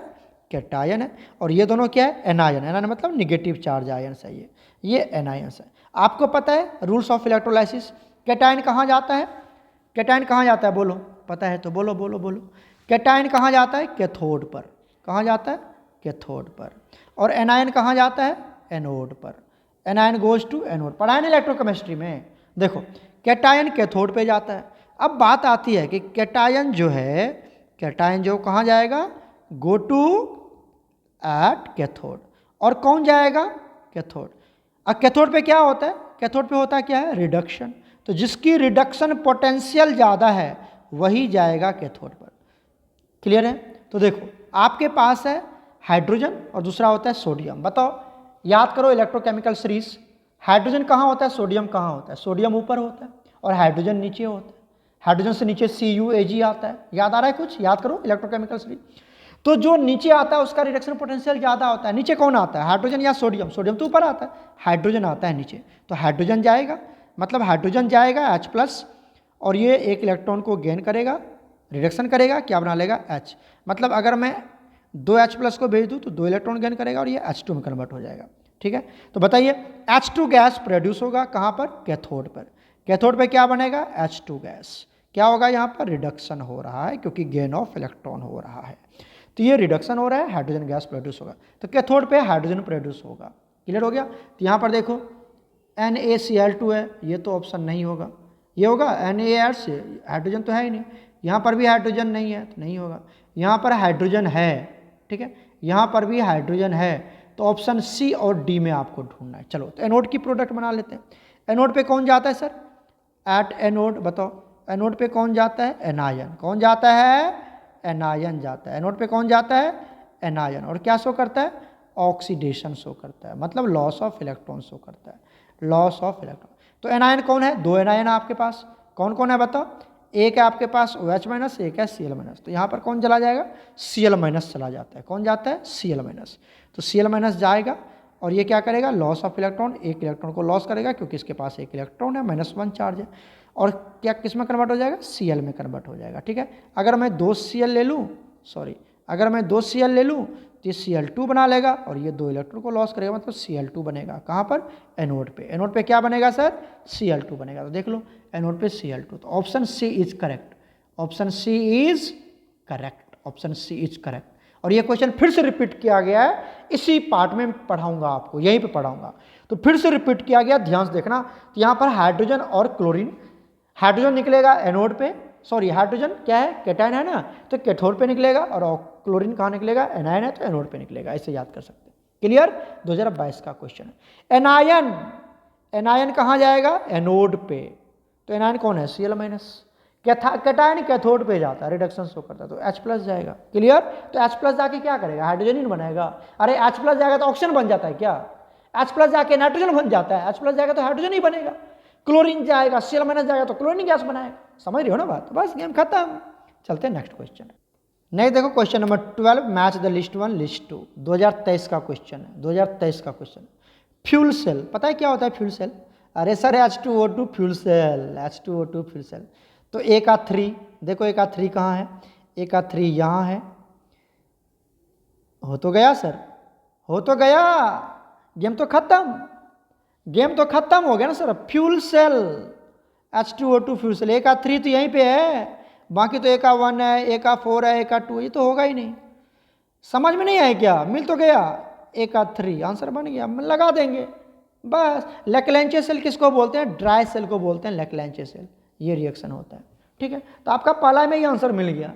कैटायन है, और ये दोनों क्या है एनायन, एनायन मतलब निगेटिव चार्ज आयन्स है, ये एनायंस है। आपको पता है रूल्स ऑफ इलेक्ट्रोलाइसिस, कैटायन कहाँ जाता है, कैटायन कहाँ जाता है बोलो, पता है तो बोलो बोलो बोलो। कैटायन कहाँ जाता है कैथोड पर, कहाँ जाता है कैथोड पर, और एनायन कहाँ जाता है एनोड पर, एनायन गोज टू एनोड। पढ़ा है ना इलेक्ट्रोकेमिस्ट्री में, देखो कैटायन कैथोड पे जाता है। अब बात आती है कि कैटायन जो है, कैटायन जो कहाँ जाएगा गो टू एट कैथोड, और कौन जाएगा कैथोड। अब कैथोड पे क्या होता है, कैथोड पे होता है क्या है रिडक्शन, तो जिसकी रिडक्शन पोटेंशियल ज़्यादा है वही जाएगा कैथोड पर। क्लियर है। तो देखो आपके पास है हाइड्रोजन और दूसरा होता है सोडियम। बताओ, याद करो इलेक्ट्रोकेमिकल सीरीज, हाइड्रोजन कहाँ होता है सोडियम कहाँ होता है, सोडियम ऊपर होता है और हाइड्रोजन नीचे होता है, हाइड्रोजन से नीचे CuAg आता है। याद आ रहा है कुछ, याद करो इलेक्ट्रोकेमिकल सीरीज। तो जो नीचे आता है उसका रिडक्शन पोटेंशियल ज़्यादा होता है। नीचे कौन आता है हाइड्रोजन या सोडियम, सोडियम तो ऊपर आता है, हाइड्रोजन आता है नीचे, तो हाइड्रोजन जाएगा, मतलब हाइड्रोजन जाएगा H+, और ये एक इलेक्ट्रॉन को गेन करेगा, रिडक्शन करेगा, क्या बना लेगा H। मतलब अगर मैं 2H+ को भेज दूँ तो 2 इलेक्ट्रॉन गेन करेगा और ये H2 में कन्वर्ट हो जाएगा। ठीक है, तो बताइए H2 गैस प्रोड्यूस होगा कहाँ पर कैथोड पर, कैथोड पे क्या बनेगा H2 गैस, क्या होगा यहाँ पर रिडक्शन हो रहा है क्योंकि गेन ऑफ इलेक्ट्रॉन हो रहा है, तो ये रिडक्शन हो रहा है, हाइड्रोजन गैस प्रोड्यूस होगा, तो कैथोड पे हाइड्रोजन प्रोड्यूस होगा। क्लियर हो गया। तो यहाँ पर देखो NaCl2 है, ये तो ऑप्शन नहीं होगा, ये होगा NaH, हाइड्रोजन तो है ही नहीं, यहाँ पर भी हाइड्रोजन नहीं है तो नहीं होगा, यहाँ पर हाइड्रोजन है, ठीक है, यहाँ पर भी हाइड्रोजन है, तो ऑप्शन C और D में आपको ढूंढना है। चलो तो एनोड की प्रोडक्ट बना लेते हैं। एनोड पे कौन जाता है सर, एट एनोड बताओ, एनोड पे कौन जाता है एनायन, कौन जाता है एनायन जाता है, एनोड पे कौन जाता है एनायन, और क्या शो करता है ऑक्सीडेशन शो करता है, मतलब लॉस ऑफ इलेक्ट्रॉन शो करता है, लॉस ऑफ इलेक्ट्रॉन। तो एनायन कौन है, 2 एनायन आपके पास, कौन कौन है बताओ, एक है आपके पास OH-, एक है Cl-, तो यहाँ पर कौन चला जाएगा Cl- चला जाता है, कौन जाता है Cl-, तो Cl- जाएगा और ये क्या करेगा लॉस ऑफ इलेक्ट्रॉन, एक इलेक्ट्रॉन को लॉस करेगा क्योंकि इसके पास एक इलेक्ट्रॉन है, -1 चार्ज है, और क्या किस में कन्वर्ट हो जाएगा Cl में कन्वर्ट हो जाएगा। ठीक है, अगर मैं 2 Cl ले लूँ, सॉरी अगर मैं 2 Cl ले लूँ तो ये Cl2 बना लेगा और ये 2 इलेक्ट्रॉन को लॉस करेगा, मतलब Cl2 बनेगा कहाँ पर एनोड पे, एनोड पे क्या बनेगा सर Cl2 बनेगा, तो देख लो एनोड पे Cl2, तो option C is correct, option C is correct, option C is correct. और ये क्वेश्चन फिर से रिपीट किया गया है, इसी पार्ट में पढ़ाऊंगा आपको, यहीं पे पढ़ाऊंगा, तो फिर से रिपीट किया गया, ध्यान से देखना। तो यहाँ पर हाइड्रोजन और क्लोरीन, हाइड्रोजन निकलेगा एनोड पे, सॉरी हाइड्रोजन क्या है कैटायन है ना, तो कैथोड पे निकलेगा, और क्लोरीन कहाँ निकलेगा एनायन है तो एनोड पे निकलेगा, ऐसे याद कर सकते हैं। क्लियर, 2022 का क्वेश्चन है। एनायन, एनायन कहाँ जाएगा एनोड पे, तो एनायन कौन है Cl-, कैटायन कैथोड पे जाता है, रिडक्शन शो करता है, तो H+ जाएगा। क्लियर, तो H+ जाके क्या करेगा हाइड्रोजन ही बनाएगा, अरे H+ जाएगा तो ऑक्सीजन बन जाता है क्या, H+ जाके नाइट्रोजन बन जाता है, H+ जाएगा तो हाइड्रोजन ही बनेगा, क्लोरीन जाएगा Cl- जाएगा तो क्लोरीन गैस बनाएगा, समझ रहे हो ना बात, बस गेम खत्म। चलते हैं नेक्स्ट क्वेश्चन। नहीं देखो question number 12, match the list 1 list 2, 2023 का क्वेश्चन है, 2023 का क्वेश्चन। फ्यूल सेल, पता है क्या होता है फ्यूल सेल, अरे sir H2O2 fuel cell, H2O2 fuel cell. तो A का 3, देखो A का 3 कहाँ है, A का 3 यहाँ है, हो तो गया सर, हो तो गया, गेम तो खत्म, गेम तो खत्म हो गया ना sir. Fuel cell H2O2 fuel cell, A का 3 तो यहीं पे है, बाकी तो A का 1 है, A का 4 है, A का 2, ये तो होगा ही नहीं, समझ में नहीं आया क्या, मिल तो गया, A का 3 आंसर बन गया, लगा देंगे बस। लेक्लैंचे सेल किसको बोलते हैं, ड्राई सेल को बोलते हैं लेक्लैंचे सेल, ये रिएक्शन होता है। ठीक है, तो आपका पहला में ही आंसर मिल गया।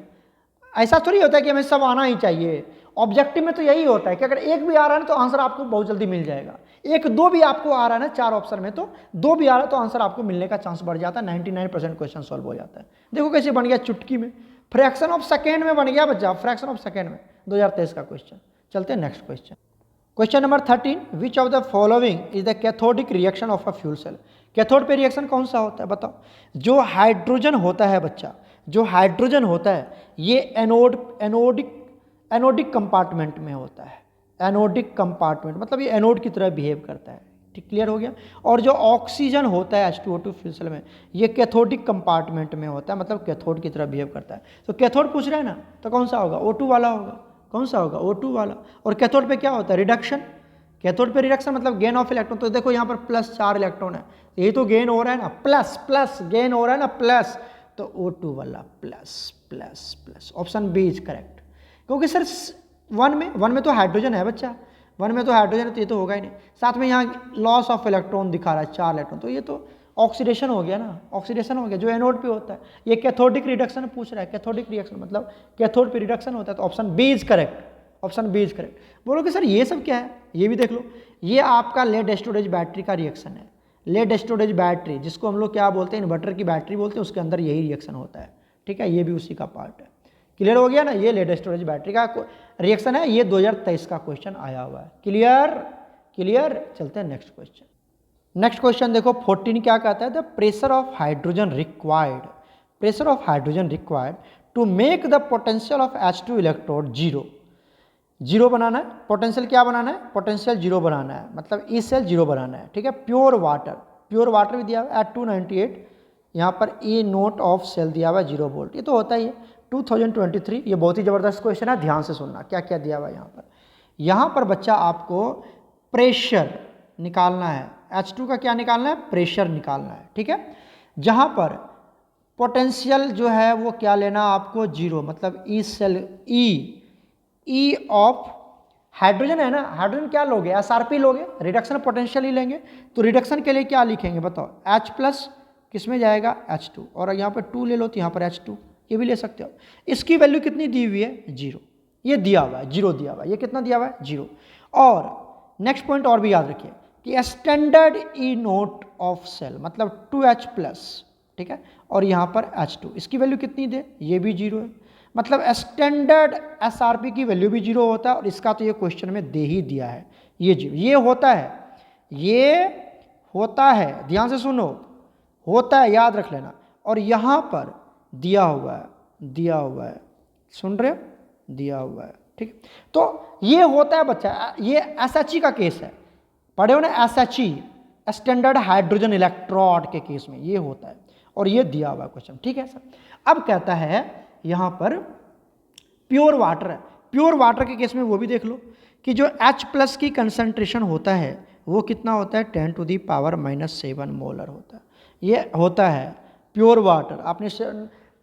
ऐसा थोड़ी होता है कि हमें सब आना ही चाहिए, ऑब्जेक्टिव में तो यही होता है कि अगर एक भी आ रहा है ना तो आंसर आपको बहुत जल्दी मिल जाएगा, 1-2 भी आपको आ रहा है ना 4 ऑप्शन में, तो 2 भी आ रहा है तो आंसर आपको मिलने का चांस बढ़ जाता है, 99% क्वेश्चन सॉल्व हो जाता है। देखो कैसे बन गया चुटकी में, फ्रैक्शन ऑफ सेकेंड में बन गया बच्चा, फ्रैक्शन ऑफ सेकेंड में, 2023 का क्वेश्चन। चलते हैं next question. Question number 13, which of the following is the cathodic reaction of a fuel cell. Cathode पे रिएक्शन कौन सा होता है बताओ, जो हाइड्रोजन होता है बच्चा, जो हाइड्रोजन होता है ये एनोडिक कंपार्टमेंट में होता है, एनोडिक कंपार्टमेंट, मतलब ये एनोड की तरह बिहेव करता है। ठीक, क्लियर हो गया। और जो ऑक्सीजन होता है H2O2 फ्यूल सेल में, ये कैथोडिक कंपार्टमेंट में होता है, मतलब कैथोड की तरह बिहेव करता है। तो कैथोड पूछ रहा है ना, तो कौन सा होगा? O2 वाला होगा। कौन सा होगा? O2 वाला। और कैथोड पे क्या होता है? रिडक्शन। कैथोड पे रिडक्शन मतलब गेन ऑफ इलेक्ट्रॉन। तो देखो यहाँ पर प्लस 4 इलेक्ट्रॉन है, यही तो गेन हो रहा है ना, प्लस प्लस गेन हो रहा है ना, प्लस, तो O2 वाला plus plus plus. Option B is correct. क्योंकि सर वन में तो हाइड्रोजन है बच्चा, वन में तो हाइड्रोजन है, तो ये तो होगा ही नहीं। साथ में यहाँ लॉस ऑफ इलेक्ट्रॉन दिखा रहा है 4 इलेक्ट्रॉन, तो ये तो ऑक्सीडेशन हो गया ना, ऑक्सीडेशन हो गया जो एनोड पे होता है। ये कैथोडिक रिडक्शन पूछ रहा है, कैथोडिक रिएक्शन मतलब कैथोड पे रिडक्शन होता है, तो option B is correct. Option B is correct. बोलोगे सर ये सब क्या है? ये भी देख लो, ये आपका लेड स्टोरेज बैटरी का रिएक्शन है। लेड स्टोरेज बैटरी, जिसको हम लोग क्या बोलते हैं, इन्वर्टर की बैटरी बोलते हैं, उसके अंदर यही रिएक्शन होता है। ठीक है, ये भी उसी का पार्ट है। क्लियर हो गया ना, ये लेड स्टोरेज बैटरी का रिएक्शन है, ये 2023 का क्वेश्चन आया हुआ है। क्लियर? क्लियर। चलते हैं नेक्स्ट क्वेश्चन। नेक्स्ट क्वेश्चन देखो 14 क्या कहता है? The pressure of hydrogen required, pressure of hydrogen required to make the potential of H2 electrode zero. Zero बनाना है, पोटेंशियल क्या बनाना है? पोटेंशियल जीरो बनाना है, मतलब ई सेल जीरो बनाना है। ठीक है, प्योर वाटर भी दिया हुआ है एट 298, यहाँ पर ई नोट ऑफ सेल दिया हुआ है 0 वोल्ट। ये तो होता ही है। 2023, ये बहुत ही ज़बरदस्त क्वेश्चन है, ध्यान से सुनना क्या क्या दिया हुआ है यहाँ पर। यहाँ पर बच्चा आपको प्रेशर निकालना है, H2 का क्या निकालना है? प्रेशर निकालना है। ठीक है, जहाँ पर पोटेंशियल जो है वो क्या लेना आपको? जीरो, मतलब E cell E of hydrogen है ना, हाइड्रोजन क्या लोगे? SRP लोगे, रिडक्शन पोटेंशियल ही लेंगे। तो रिडक्शन के लिए क्या लिखेंगे बताओ? H प्लस किस में जाएगा? H2, और यहाँ पर 2 ले लो तो यहाँ पर H2, ये भी ले सकते हो। इसकी वैल्यू कितनी दी हुई है? 0, ये दिया हुआ है, 0 दिया हुआ है। ये कितना दिया हुआ है? 0। और नेक्स्ट पॉइंट और भी याद रखिए कि standard E nought of cell मतलब 2H प्लस, ठीक है, और यहाँ पर H2, इसकी वैल्यू कितनी दे? ये भी 0 है, मतलब स्टैंडर्ड SRP की वैल्यू भी 0 होता है, और इसका तो ये क्वेश्चन में दे ही दिया है, ये 0, ये होता है, ध्यान से सुनो, होता है, याद रख लेना। और यहाँ पर दिया हुआ है, सुन रहे हो? दिया हुआ है। ठीक, तो ये होता है बच्चा, ये SHE का केस है, पढ़े हो ना, SHE स्टैंडर्ड हाइड्रोजन इलेक्ट्रोड के केस में ये होता है, और ये दिया हुआ क्वेश्चन। ठीक है सर। अब कहता है यहाँ पर प्योर वाटर है, प्योर वाटर के केस में वो भी देख लो कि जो H प्लस की कंसंट्रेशन होता है वो कितना होता है? 10⁻⁻7 मोलर होता है। ये होता है प्योर वाटर। आपने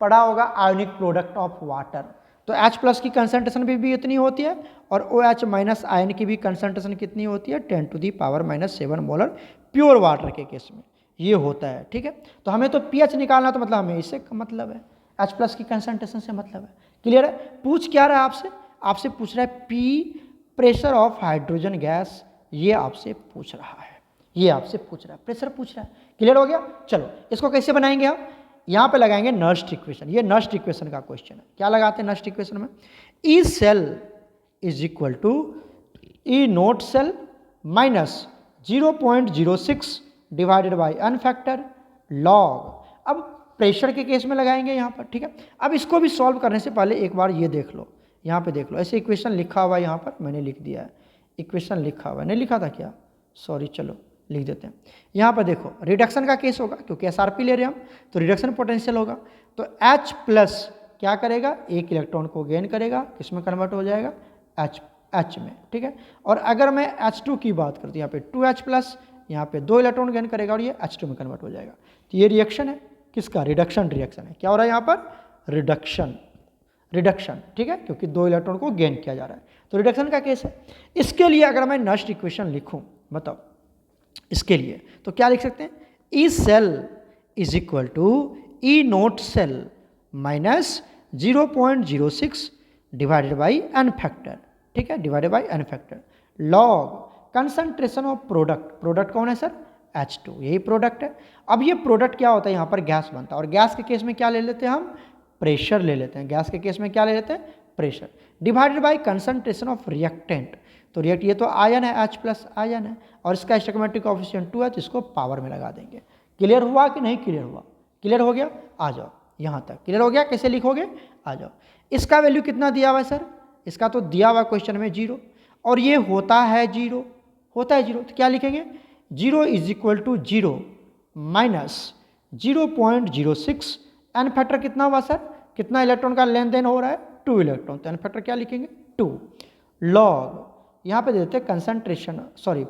पढ़ा होगा आयोनिक प्रोडक्ट ऑफ वाटर। तो H प्लस की कंसंट्रेशन भी इतनी होती है, और OH माइनस आयन की भी कंसंट्रेशन कितनी होती है? 10⁻⁻7 मोलर प्योर वाटर के केस में ये होता है। ठीक है, तो हमें तो pH निकालना, तो मतलब हमें इससे मतलब है, H प्लस की कंसंट्रेशन से मतलब है। क्लियर है? पूछ क्या रहा है आपसे पूछ रहा है P pressure of hydrogen gas, ये आपसे पूछ रहा है, प्रेशर पूछ रहा है। क्लियर हो गया? चलो इसको कैसे बनाएंगे हम? यहाँ पे लगाएंगे नर्स्ट इक्वेशन। ये नर्स्ट इक्वेशन का क्वेश्चन है। क्या लगाते हैं नर्स्ट इक्वेशन में? E cell is equal to E nought cell minus 0.06 divided by n factor log. अब प्रेशर के केस में लगाएंगे यहाँ पर। ठीक है, अब इसको भी सॉल्व करने से पहले एक बार ये देख लो, यहाँ पे देख लो, ऐसे इक्वेशन लिखा हुआ है, यहाँ पर मैंने लिख दिया है, इक्वेशन लिखा हुआ है, नहीं लिखा था क्या? सॉरी, चलो लिख देते हैं। यहाँ पर देखो रिडक्शन का केस होगा, क्योंकि SRP ले रहे हैं हम, तो रिडक्शन पोटेंशियल होगा। तो H प्लस क्या करेगा? एक इलेक्ट्रॉन को गेन करेगा, किस में कन्वर्ट हो जाएगा? H में। ठीक है, और अगर मैं H2 की बात करती हूँ, यहाँ पे 2H प्लस, यहाँ पे 2 इलेक्ट्रॉन गेन करेगा, और ये H2 में कन्वर्ट हो जाएगा। तो ये रिएक्शन है किसका? रिडक्शन रिएक्शन है। क्या हो रहा है यहाँ पर? रिडक्शन। ठीक है, क्योंकि 2 इलेक्ट्रॉन को गेन किया जा रहा है, तो रिडक्शन का केस है। इसके लिए अगर मैं नर्स्ट इक्वेशन लिखूँ, बताओ इसके लिए, तो क्या लिख सकते हैं? E cell is equal to E nought cell minus 0.06 divided by n factor. ठीक है, divided by n factor log concentration of product कौन है सर? H2, यही प्रोडक्ट है। अब ये प्रोडक्ट क्या होता है? यहाँ पर गैस बनता है, और गैस के केस में क्या ले लेते हैं हम? प्रेशर ले लेते हैं। गैस के केस में क्या ले लेते हैं? Pressure, divided by concentration of reactant. तो ये तो आयन है, H प्लस आयन है, और इसका स्टोइकोमेट्रिक कोएफिशिएंट 2 है, तो इसको पावर में लगा देंगे। क्लियर हुआ कि नहीं क्लियर हुआ? क्लियर हो गया? आ जाओ यहाँ तक। क्लियर हो गया? कैसे लिखोगे? आ जाओ। इसका वैल्यू कितना दिया हुआ है सर? इसका तो दिया हुआ क्वेश्चन में 0, और ये होता है जीरो, होता है जीरो, तो क्या लिखेंगे 0 is equal to 0 minus 0.06 n factor कितना हुआ सर, कितना इलेक्ट्रॉन का लेन देन हो रहा है 2 इलेक्ट्रॉन, तो एन फैक्टर क्या लिखेंगे 2 लॉग, यहाँ पे देते हैं कंसंट्रेशन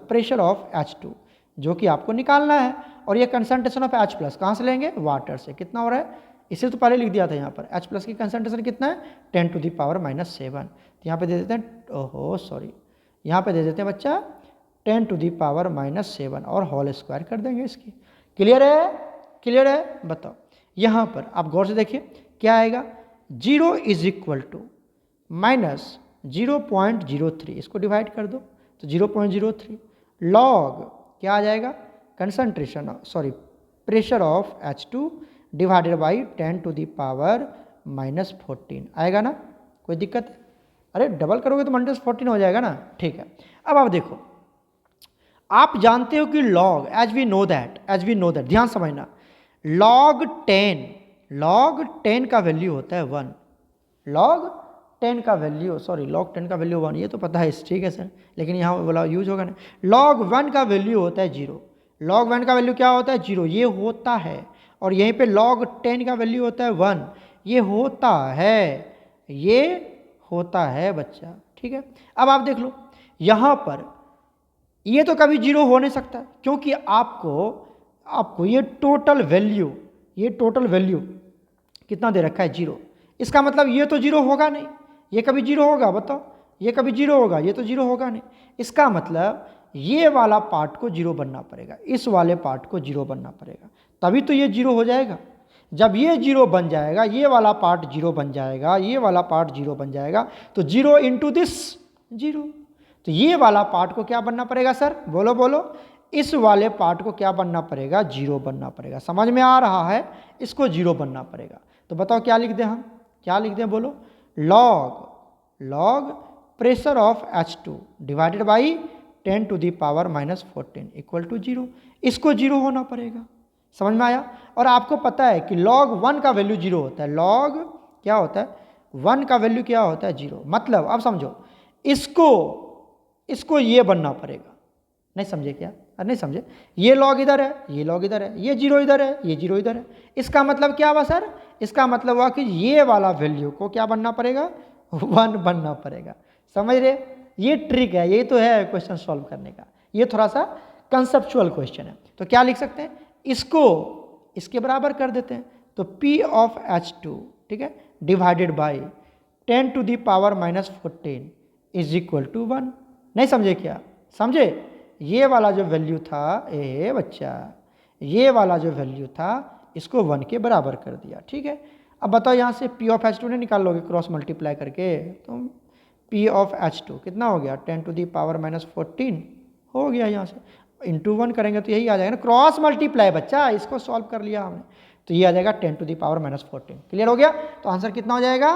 प्रेशर ऑफ H2 जो कि आपको निकालना है, और ये कंसंट्रेशन ऑफ H प्लस कहाँ से लेंगे वाटर से, कितना हो रहा है इसे तो पहले लिख दिया था यहाँ पर, H प्लस की कंसंट्रेशन कितना है 10 टू द पावर -7, तो यहाँ पे दे देते हैं यहाँ पे दे देते हैं बच्चा 10 टू द पावर -7 और होल स्क्वायर कर देंगे इसकी। क्लियर है, क्लियर है, बताओ यहाँ पर आप गौर से देखिए क्या आएगा 0 इज इक्वल टू माइनस 0.03, इसको डिवाइड कर दो तो 0.03 लॉग क्या आ जाएगा concentration pressure of H2 divided by 10 to the power -14 आएगा ना, कोई दिक्कत है, अरे डबल करोगे तो -14 हो जाएगा ना, ठीक है। अब आप देखो आप जानते हो कि log as we know that ध्यान समझना, लॉग 10 का वैल्यू होता है 1, लॉग 10 का वैल्यू लॉग 10 का वैल्यू 1, ये तो पता है ठीक है सर, लेकिन यहाँ बोला यूज होगा ना, लॉग 1 का वैल्यू होता है 0, लॉग 1 का वैल्यू क्या होता है 0, ये होता है, और यहीं पे लॉग 10 का वैल्यू होता है 1, ये होता है बच्चा, ठीक है। अब आप देख लो यहाँ पर ये तो कभी 0 हो नहीं सकता, क्योंकि आपको ये टोटल वैल्यू कितना दे रखा है 0, इसका मतलब ये तो 0 होगा नहीं, ये कभी 0 होगा बताओ, ये कभी 0 होगा, ये तो 0 होगा नहीं, इसका मतलब ये वाला पार्ट को 0 बनना पड़ेगा, इस वाले पार्ट को 0 बनना पड़ेगा, तभी तो ये 0 हो जाएगा। जब ये 0 बन जाएगा, ये वाला पार्ट 0 बन जाएगा, ये वाला पार्ट 0 बन जाएगा, तो 0 इंटू दिस 0, तो ये वाला पार्ट को क्या बनना पड़ेगा सर, बोलो, इस वाले पार्ट को क्या बनना पड़ेगा 0 बनना पड़ेगा, समझ में आ रहा है, इसको 0 बनना पड़ेगा। तो बताओ क्या लिख दें हम, क्या लिख दें बोलो, log pressure of H2 divided by 10 to the power -14 equal to 0, इसको 0 होना पड़ेगा, समझ में आया। और आपको पता है कि log 1 का वैल्यू 0 होता है, log क्या होता है 1 का वैल्यू क्या होता है 0, मतलब अब समझो इसको ये बनना पड़ेगा, नहीं समझे क्या, अरे नहीं समझे, ये log इधर है, ये log इधर है, ये 0 इधर है, ये 0 इधर है, इसका मतलब क्या हुआ सर, इसका मतलब हुआ कि ये वाला वैल्यू को क्या बनना पड़ेगा 1 बनना पड़ेगा, समझ रहे, ये ट्रिक है, ये तो है क्वेश्चन सॉल्व करने का, ये थोड़ा सा कंसेप्चुअल क्वेश्चन है। तो क्या लिख सकते हैं, इसको इसके बराबर कर देते हैं, तो P ऑफ H2 ठीक है divided by 10 to the power -14 is equal to 1, नहीं समझे क्या, समझे, ये वाला जो वैल्यू था बच्चा, ये वाला जो वैल्यू था इसको 1 के बराबर कर दिया, ठीक है। अब बताओ यहाँ से P ऑफ H2 नहीं निकाल लोगे क्रॉस मल्टीप्लाई करके, तो P ऑफ H2 कितना हो गया 10 टू द पावर -14 हो गया, यहाँ से इंटू 1 करेंगे तो यही आ जाएगा ना, क्रॉस मल्टीप्लाई बच्चा, इसको सॉल्व कर लिया हमने, तो ये आ जाएगा 10 टू द पावर -14, क्लियर हो गया। तो आंसर कितना हो जाएगा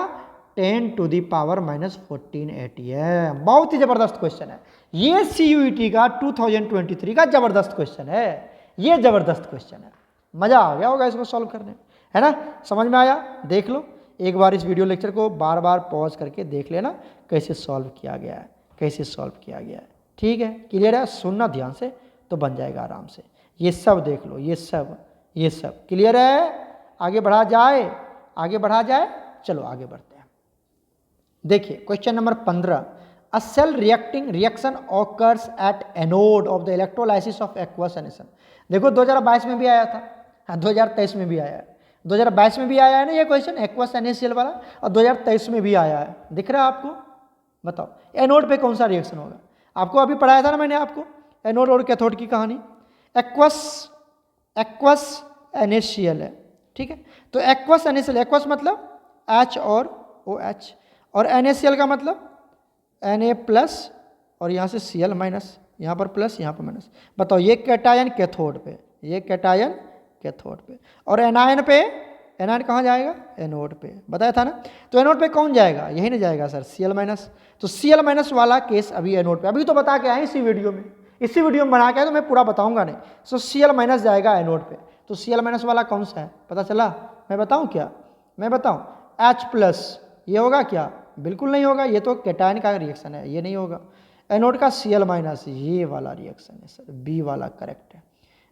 10 टू द पावर -14 ATM। बहुत ही ज़बरदस्त क्वेश्चन है ये, CUET का 2023 का ज़बरदस्त क्वेश्चन है, ये ज़बरदस्त क्वेश्चन है, मज़ा आ गया होगा इसको सॉल्व करने में, है ना, समझ में आया। देख लो एक बार इस वीडियो लेक्चर को बार बार पॉज करके देख लेना कैसे सॉल्व किया गया है, कैसे सॉल्व किया गया है, ठीक है, क्लियर है, सुनना ध्यान से तो बन जाएगा आराम से, ये सब देख लो, ये सब क्लियर है। आगे बढ़ा जाए, चलो आगे बढ़ते हैं। देखिए question number 15, a cell reaction occurs at anode of the electrolysis of aqueous एनेशन। देखो 2022 में भी आया था, हाँ 2023 में भी आया है, 2022 में भी आया है ना ये क्वेश्चन एक्वस एनेशियल वाला, और 2023 में भी आया है, दिख रहा है आपको, बताओ एनोड पे कौन सा रिएक्शन होगा। आपको अभी पढ़ाया था ना मैंने आपको एनोड और कैथोड की कहानी, एक्वस एनेशियल है, ठीक है। तो एक्वस एनेशियल, एक्वस मतलब H और OH, और एनेशियल का मतलब Na+ और यहाँ से Cl-, यहाँ पर प्लस यहाँ पर माइनस। बताओ ये कैटायन कैथोड पे, ये कैटायन कैथोड पे, और एनायन पे, एनायन कहाँ जाएगा एनोड पे, बताया था ना। तो एनोड पे कौन जाएगा, यही नहीं जाएगा सर Cl-। तो Cl- वाला केस अभी एनोड पे, अभी तो बता के आए इसी वीडियो में बना के आए, तो मैं पूरा बताऊंगा नहीं। सो Cl- जाएगा एनोड पे, तो Cl- वाला कौन सा है पता चला, मैं बताऊं क्या, मैं बताऊं H+, ये होगा क्या, बिल्कुल नहीं होगा, ये तो कैटायन का रिएक्शन है, ये नहीं होगा। एनोड का Cl माइनस, ये वाला रिएक्शन है सर, बी वाला करेक्ट है,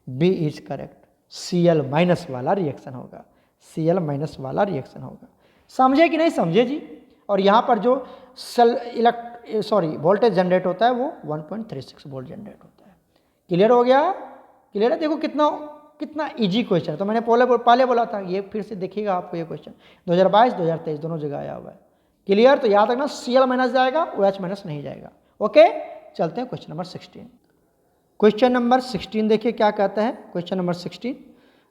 B is correct, Cl minus वाला रिएक्शन होगा, Cl माइनस वाला रिएक्शन होगा। समझे कि नहीं समझे जी? और यहाँ पर जो वोल्टेज जनरेट होता है वो 1.36 वोल्ट जनरेट होता है। क्लियर हो गया? क्लियर है? देखो कितना इजी क्वेश्चन है। तो मैंने पहले बोला था, ये फिर से देखिएगा आपको ये क्वेश्चन 2022 2023 दोनों जगह आया हुआ है। क्लियर? तो याद रखना Cl माइनस जाएगा, OH माइनस नहीं जाएगा। ओके, चलते हैं क्वेश्चन नंबर 16। क्वेश्चन नंबर 16 देखिए क्या कहता है। Question number 16,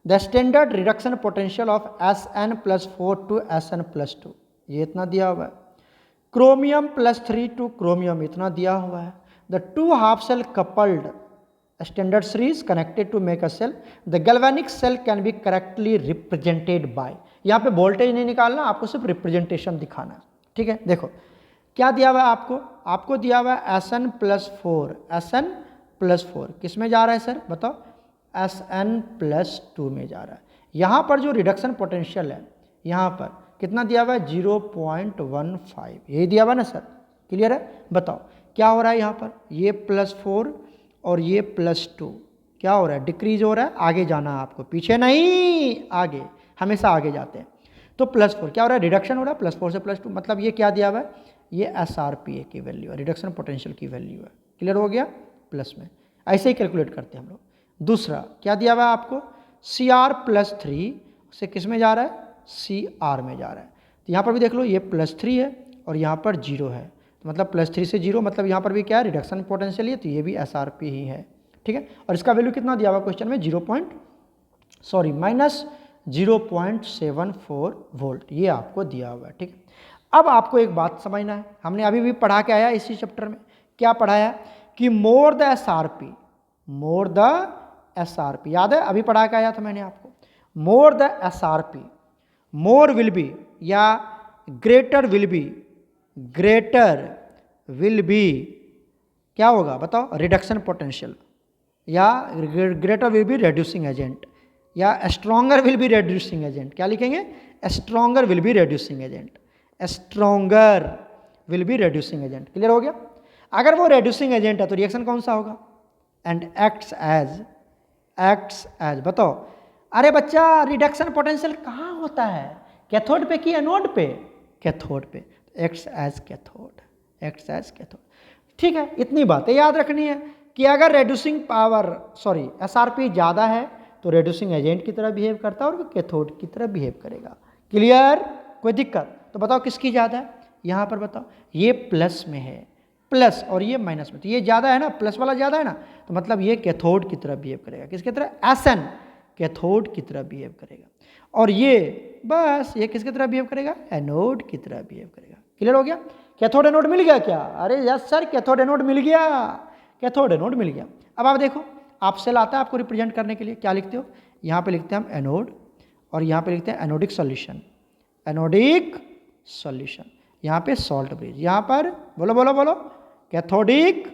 the standard reduction potential of Sn+4 to Sn+2, ये इतना दिया हुआ है। क्रोमियम +3 टू क्रोमियम इतना दिया हुआ है। The two half cell coupled standard series connected to make a cell, the galvanic cell can be correctly represented by, यहाँ पे वोल्टेज नहीं निकालना, आपको सिर्फ रिप्रेजेंटेशन दिखाना है। ठीक है, देखो क्या दिया हुआ है आपको दिया हुआ है Sn+4 किस में जा रहा है सर बताओ? Sn+2 में जा रहा है। यहाँ पर जो रिडक्शन पोटेंशियल है यहाँ पर कितना दिया हुआ है? 0.15, यही दिया हुआ ना सर? क्लियर है? बताओ क्या हो रहा है यहाँ पर? ये +4 और ये +2 क्या हो रहा है? डिक्रीज हो रहा है। आगे जाना है आपको, पीछे नहीं, आगे, हमेशा आगे जाते हैं। तो +4 क्या हो रहा है? रिडक्शन हो रहा है, +4 से +2, मतलब ये क्या दिया हुआ है? ये SRPA की वैल्यू है, रिडक्शन पोटेंशियल की वैल्यू है। क्लियर हो गया? प्लस में ऐसे ही कैलकुलेट करते हैं हम लोग। दूसरा क्या दिया हुआ है आपको? Cr+3 से किस में जा रहा है? Cr में जा रहा है। तो यहाँ पर भी देख लो, ये +3 है और यहाँ पर 0 है, तो मतलब +3 से 0, मतलब यहाँ पर भी क्या है? रिडक्शन पोटेंशियल है, तो ये भी SRP ही है। ठीक है, और इसका वैल्यू कितना दिया हुआ क्वेश्चन में? -0.74 वोल्ट, ये आपको दिया हुआ है। ठीक है, अब आपको एक बात समझना है, हमने अभी भी पढ़ा के आया इसी चैप्टर में। क्या पढ़ाया? कि मोर द SRP, याद है? अभी पढ़ा के आया था मैंने आपको। More the SRP, more will be या ग्रेटर विल बी क्या होगा बताओ? रिडक्शन पोटेंशियल, या greater will be reducing agent, या stronger will be reducing agent. क्या लिखेंगे? Stronger will be reducing agent, stronger will be reducing agent. Clear हो गया? अगर वो रिड्यूसिंग एजेंट है तो रिएक्शन कौन सा होगा? एंड एक्ट्स एज बताओ। अरे बच्चा, रिडक्शन पोटेंशियल कहाँ होता है? कैथोड पे कि एनोड पे? कैथोड पे, एक्ट्स एज कैथोड। ठीक है, इतनी बातें याद रखनी है कि अगर रेड्यूसिंग पावर SRP ज़्यादा है तो रेड्यूसिंग एजेंट की तरह बिहेव करता है और कैथोड की तरह बिहेव करेगा। क्लियर? कोई दिक्कत? तो बताओ किसकी ज़्यादा है? यहाँ पर बताओ, ये प्लस में है, प्लस, और ये माइनस में, तो ये ज़्यादा है ना, प्लस वाला ज़्यादा है ना, तो मतलब ये कैथोड की तरह बिहेव करेगा। किसकी तरह? Sn, कैथोड की तरह बिहेव करेगा। और ये बस, ये किसकी तरह बिहेव करेगा? एनोड की तरह बिहेव करेगा। क्लियर हो गया? कैथोड एनोड मिल गया क्या? अरे यस सर, कैथोड एनोड मिल गया, कैथोड एनोड मिल गया। अब आप देखो, आप सेल आता है आपको रिप्रेजेंट करने के लिए, क्या लिखते हो? यहाँ पे लिखते हैं हम एनोड, और यहाँ पे लिखते हैं एनोडिक सॉल्यूशन, यहाँ पे सॉल्ट ब्रिज, यहाँ पर बोलो कैथोडिक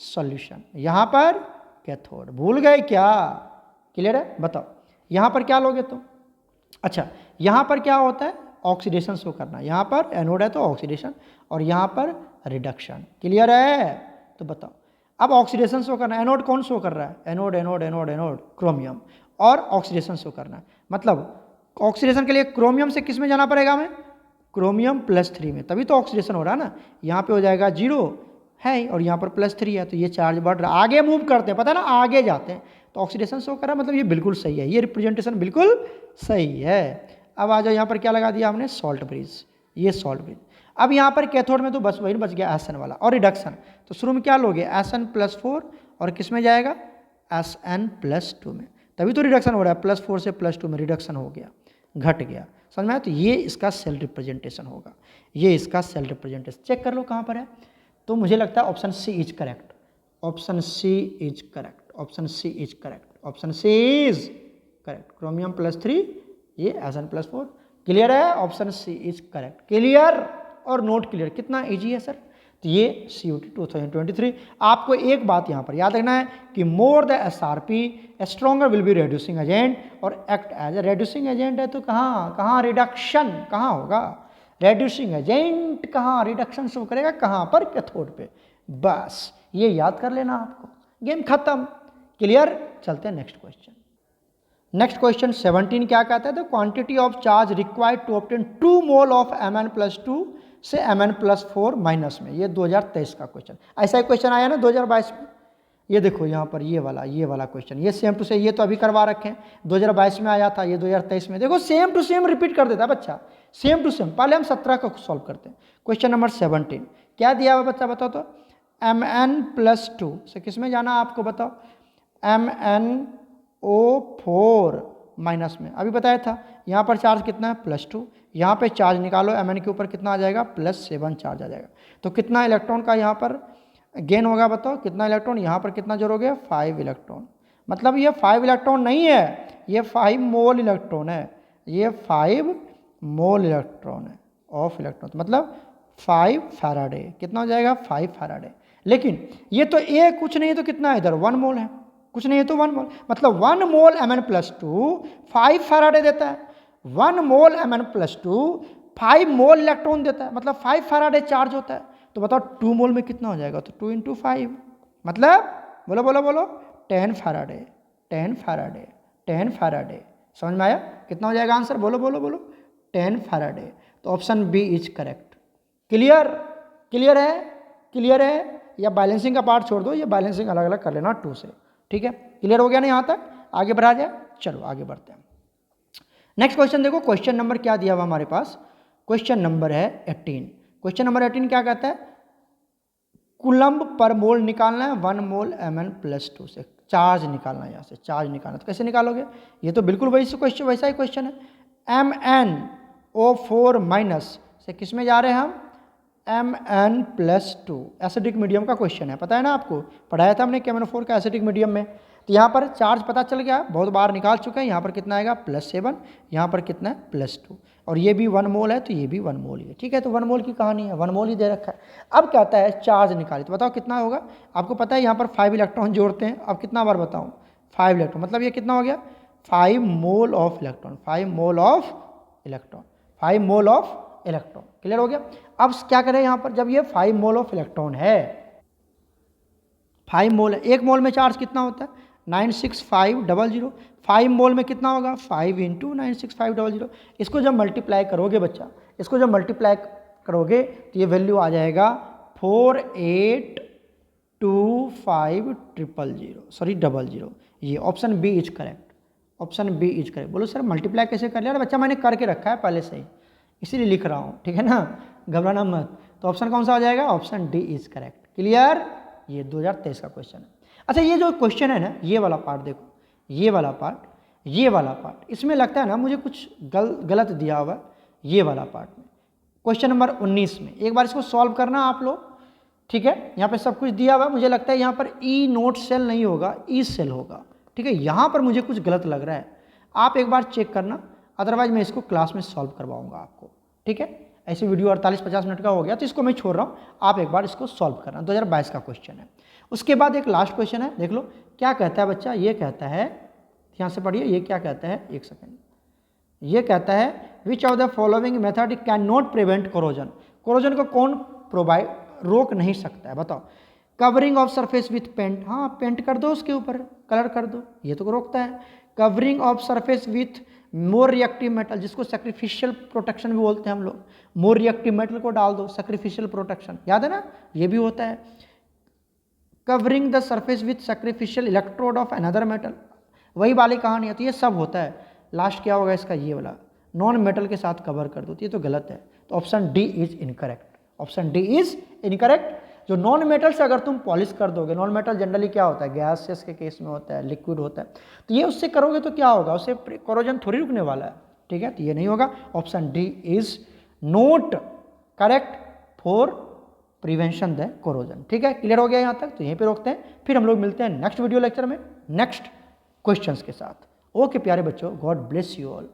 सॉल्यूशन, यहाँ पर कैथोड। भूल गए क्या? क्लियर है? बताओ यहाँ पर क्या लोगे तुम? अच्छा, यहाँ पर क्या होता है? ऑक्सीडेशन शो करना। यहाँ पर एनोड है तो ऑक्सीडेशन, और यहाँ पर रिडक्शन। क्लियर है? तो बताओ, अब ऑक्सीडेशन शो करना, एनोड कौन शो कर रहा है? एनोड क्रोमियम, और ऑक्सीडेशन शो करना है, मतलब ऑक्सीडेशन के लिए क्रोमियम से किस में जाना पड़ेगा हमें? क्रोमियम +3 में, तभी तो ऑक्सीडेशन हो रहा है ना। यहाँ पे हो जाएगा 0 है, और यहाँ पर +3 है, तो ये चार्ज बढ़ रहा है, आगे मूव करते हैं, पता है ना, आगे जाते हैं, तो ऑक्सीडेशन शो कर रहा है, मतलब ये बिल्कुल सही है, ये रिप्रेजेंटेशन बिल्कुल सही है। अब आ जाओ, यहाँ पर क्या लगा दिया हमने? सॉल्ट ब्रिज, ये सॉल्ट ब्रिज। अब यहाँ पर कैथोड में तो बस वही बच गया Sn वाला, और रिडक्शन, तो शुरू में क्या लोगे? Sn+4, और किस में जाएगा? Sn+2 में, तभी तो रिडक्शन हो रहा है, +4 से +2 में रिडक्शन हो गया, घट गया। समझ में आया? तो ये इसका सेल रिप्रेजेंटेशन होगा, ये इसका सेल रिप्रेजेंटेशन। चेक कर लो कहाँ पर है। तो मुझे लगता है option C is correct, option C is correct. Chromium +3, ये Sn+4। क्लियर है? Option C is correct. Clear और नोट क्लियर? कितना इजी है सर। तो ये CUET 2023। आपको एक बात यहाँ पर याद रखना है कि more the SRP stronger will be reducing agent, और act as a reducing agent है, तो कहाँ रिडक्शन कहाँ होगा? रिड्यूसिंग एजेंट कहाँ रिडक्शन शो करेगा? कहाँ पर? कैथोड पे। बस ये याद कर लेना आपको, गेम खत्म। क्लियर? चलते हैं नेक्स्ट क्वेश्चन। नेक्स्ट क्वेश्चन 17 क्या कहता है? The quantity of charge required to obtain 2 mole of Mn+2 से Mn+4 माइनस में। ये 2023 का क्वेश्चन, ऐसा ही क्वेश्चन आया ना 2022 में। ये देखो यहाँ पर ये वाला क्वेश्चन, ये सेम टू सेम, ये तो अभी करवा रखे हैं, 2022 में आया था, ये 2023 में। देखो सेम टू सेम रिपीट कर देता है बच्चा, सेम टू सेम। पहले हम 17 का सॉल्व करते हैं। क्वेश्चन नंबर 17 क्या दिया हुआ बच्चा, बताओ तो? Mn+2 से किस में जाना आपको, बताओ? MnO4 माइनस में। अभी बताया था यहाँ पर चार्ज कितना है, +2। यहाँ पे चार्ज निकालो, Mn के ऊपर कितना आ जाएगा, +7 चार्ज आ जाएगा। तो कितना इलेक्ट्रॉन का यहाँ पर गेन होगा, बताओ? कितना इलेक्ट्रॉन? यहाँ पर कितना जोड़ोगे, 5 इलेक्ट्रॉन। मतलब ये 5 इलेक्ट्रॉन नहीं है, ये 5 मोल इलेक्ट्रॉन है, ये 5 मोल इलेक्ट्रॉन है ऑफ इलेक्ट्रॉन, मतलब 5 फैराडे। कितना हो जाएगा, 5 फैराडे। लेकिन ये तो ए कुछ नहीं है, तो कितना है इधर, 1 मोल है, कुछ नहीं है तो 1 मोल, मतलब 1 मोल Mn+2 5 फैराडे देता है। 1 मोल Mn+2 5 मोल इलेक्ट्रॉन देता है, मतलब 5 फैराडे चार्ज होता है। तो बताओ 2 मोल में कितना हो जाएगा, तो 2 × 5 मतलब बोलो बोलो बोलो 10 फैराडे, 10 फैराडे, 10 फैराडे। समझ में आया? कितना हो जाएगा आंसर, बोलो बोलो बोलो 10 फैराडे। तो option B is correct. Clear? Clear है? क्लियर है? या बैलेंसिंग का पार्ट छोड़ दो, ये बैलेंसिंग अलग अलग कर लेना 2 से, ठीक है? क्लियर हो गया ना यहाँ तक? आगे बढ़ा जाए, चलो आगे बढ़ते हैं। नेक्स्ट क्वेश्चन देखो, क्वेश्चन नंबर क्या दिया हुआ हमारे पास, क्वेश्चन नंबर है 18। क्वेश्चन नंबर 18 क्या कहता है, कूलम्ब पर मोल निकालना है 1 मोल Mn+2 से, चार्ज निकालना है, यहाँ से चार्ज निकालना। तो कैसे निकालोगे? ये तो बिल्कुल वैसा ही क्वेश्चन है। MnO4 माइनस से किस में जा रहे हैं हम, Mn+2। एसिडिक मीडियम का क्वेश्चन है, पता है ना आपको, पढ़ाया था हमने KMnO4 का एसिडिक मीडियम में। तो यहाँ पर चार्ज पता चल गया, बहुत बार निकाल चुके हैं। यहाँ पर कितना आएगा, +7, यहाँ पर कितना है, +2, और ये भी 1 मोल है, तो ये भी 1 मोल ही है, ठीक है? तो 1 मोल की कहानी है, 1 मोल ही दे रखा है। अब कहता है चार्ज निकाली, तो बताओ कितना होगा? आपको पता है यहाँ पर 5 इलेक्ट्रॉन जोड़ते हैं। अब कितना बार बताऊँ, 5 इलेक्ट्रॉन, मतलब ये कितना हो गया, 5 mole of electron, 5 mole of electron, 5 mole of electron. Clear हो गया? अब क्या करें यहाँ पर, जब ये 5 मोल ऑफ इलेक्ट्रॉन है, 5 मोल है, 1 मोल में चार्ज कितना होता है, 96500। 5 मोल में कितना होगा, 5 × 96500। इसको जब मल्टीप्लाई करोगे बच्चा, इसको जब मल्टीप्लाई करोगे तो ये वैल्यू आ जाएगा 4825000। ये option B is correct, option B is correct. बोलो सर मल्टीप्लाई कैसे कर लिया? बच्चा मैंने करके रखा है पहले से ही, इसीलिए लिख रहा हूँ, ठीक है ना, घबराना मत। तो ऑप्शन कौन सा हो जाएगा, option D is correct. Clear? ये 2023 का क्वेश्चन है। अच्छा ये जो क्वेश्चन है ना, ये वाला पार्ट देखो, ये वाला पार्ट, ये वाला पार्ट, इसमें लगता है ना मुझे कुछ गलत दिया हुआ, ये वाला पार्ट में क्वेश्चन नंबर 19 में। एक बार इसको सॉल्व करना आप लोग, ठीक है? यहाँ पे सब कुछ दिया हुआ है, मुझे लगता है यहाँ पर ई नोट सेल नहीं होगा, ई सेल होगा, ठीक है? यहाँ पर मुझे कुछ गलत लग रहा है, आप एक बार चेक करना, अदरवाइज मैं इसको क्लास में सॉल्व करवाऊंगा आपको, ठीक है? ऐसी वीडियो 48-50 मिनट का हो गया, तो इसको मैं छोड़ रहा हूँ, आप एक बार इसको सॉल्व करना। 2022 का क्वेश्चन है। उसके बाद एक लास्ट क्वेश्चन है, देख लो क्या कहता है बच्चा। ये कहता है, यहाँ से पढ़िए, ये क्या कहता है, एक सेकेंड। ये कहता है which of the following method can not prevent corrosion. Corrosion को कौन रोक नहीं सकता है, बताओ? Covering of surface with paint, हाँ पेंट कर दो उसके ऊपर, कलर कर दो, ये तो रोकता है। Covering of surface with more reactive metal, जिसको सैक्रिफिशियल प्रोटेक्शन भी बोलते हैं हम लोग, मोर रिएक्टिव मेटल को डाल दो, सैक्रिफिशियल प्रोटेक्शन, याद है ना, ये भी होता है। Covering the surface with sacrificial electrode of another metal, वही वाली कहानी है। तो ये सब होता है। लास्ट क्या होगा इसका, ये वाला नॉन मेटल के साथ कवर कर दो, तो ये तो गलत है। तो option D is incorrect, option D is incorrect. जो नॉन मेटल से अगर तुम पॉलिश कर दोगे, नॉन मेटल जनरली क्या होता है, गैसेस के केस में होता है, लिक्विड होता है, तो ये उससे करोगे तो क्या होगा, उससे कोरोजन थोड़ी रुकने वाला है, ठीक है? तो ये नहीं होगा, option D is not correct for prevention the corrosion, ठीक है? क्लियर हो गया यहाँ तक? तो यहीं पे रोकते हैं, फिर हम लोग मिलते हैं नेक्स्ट वीडियो लेक्चर में नेक्स्ट क्वेश्चंस के साथ। ओके प्यारे बच्चों, गॉड ब्लेस यू ऑल।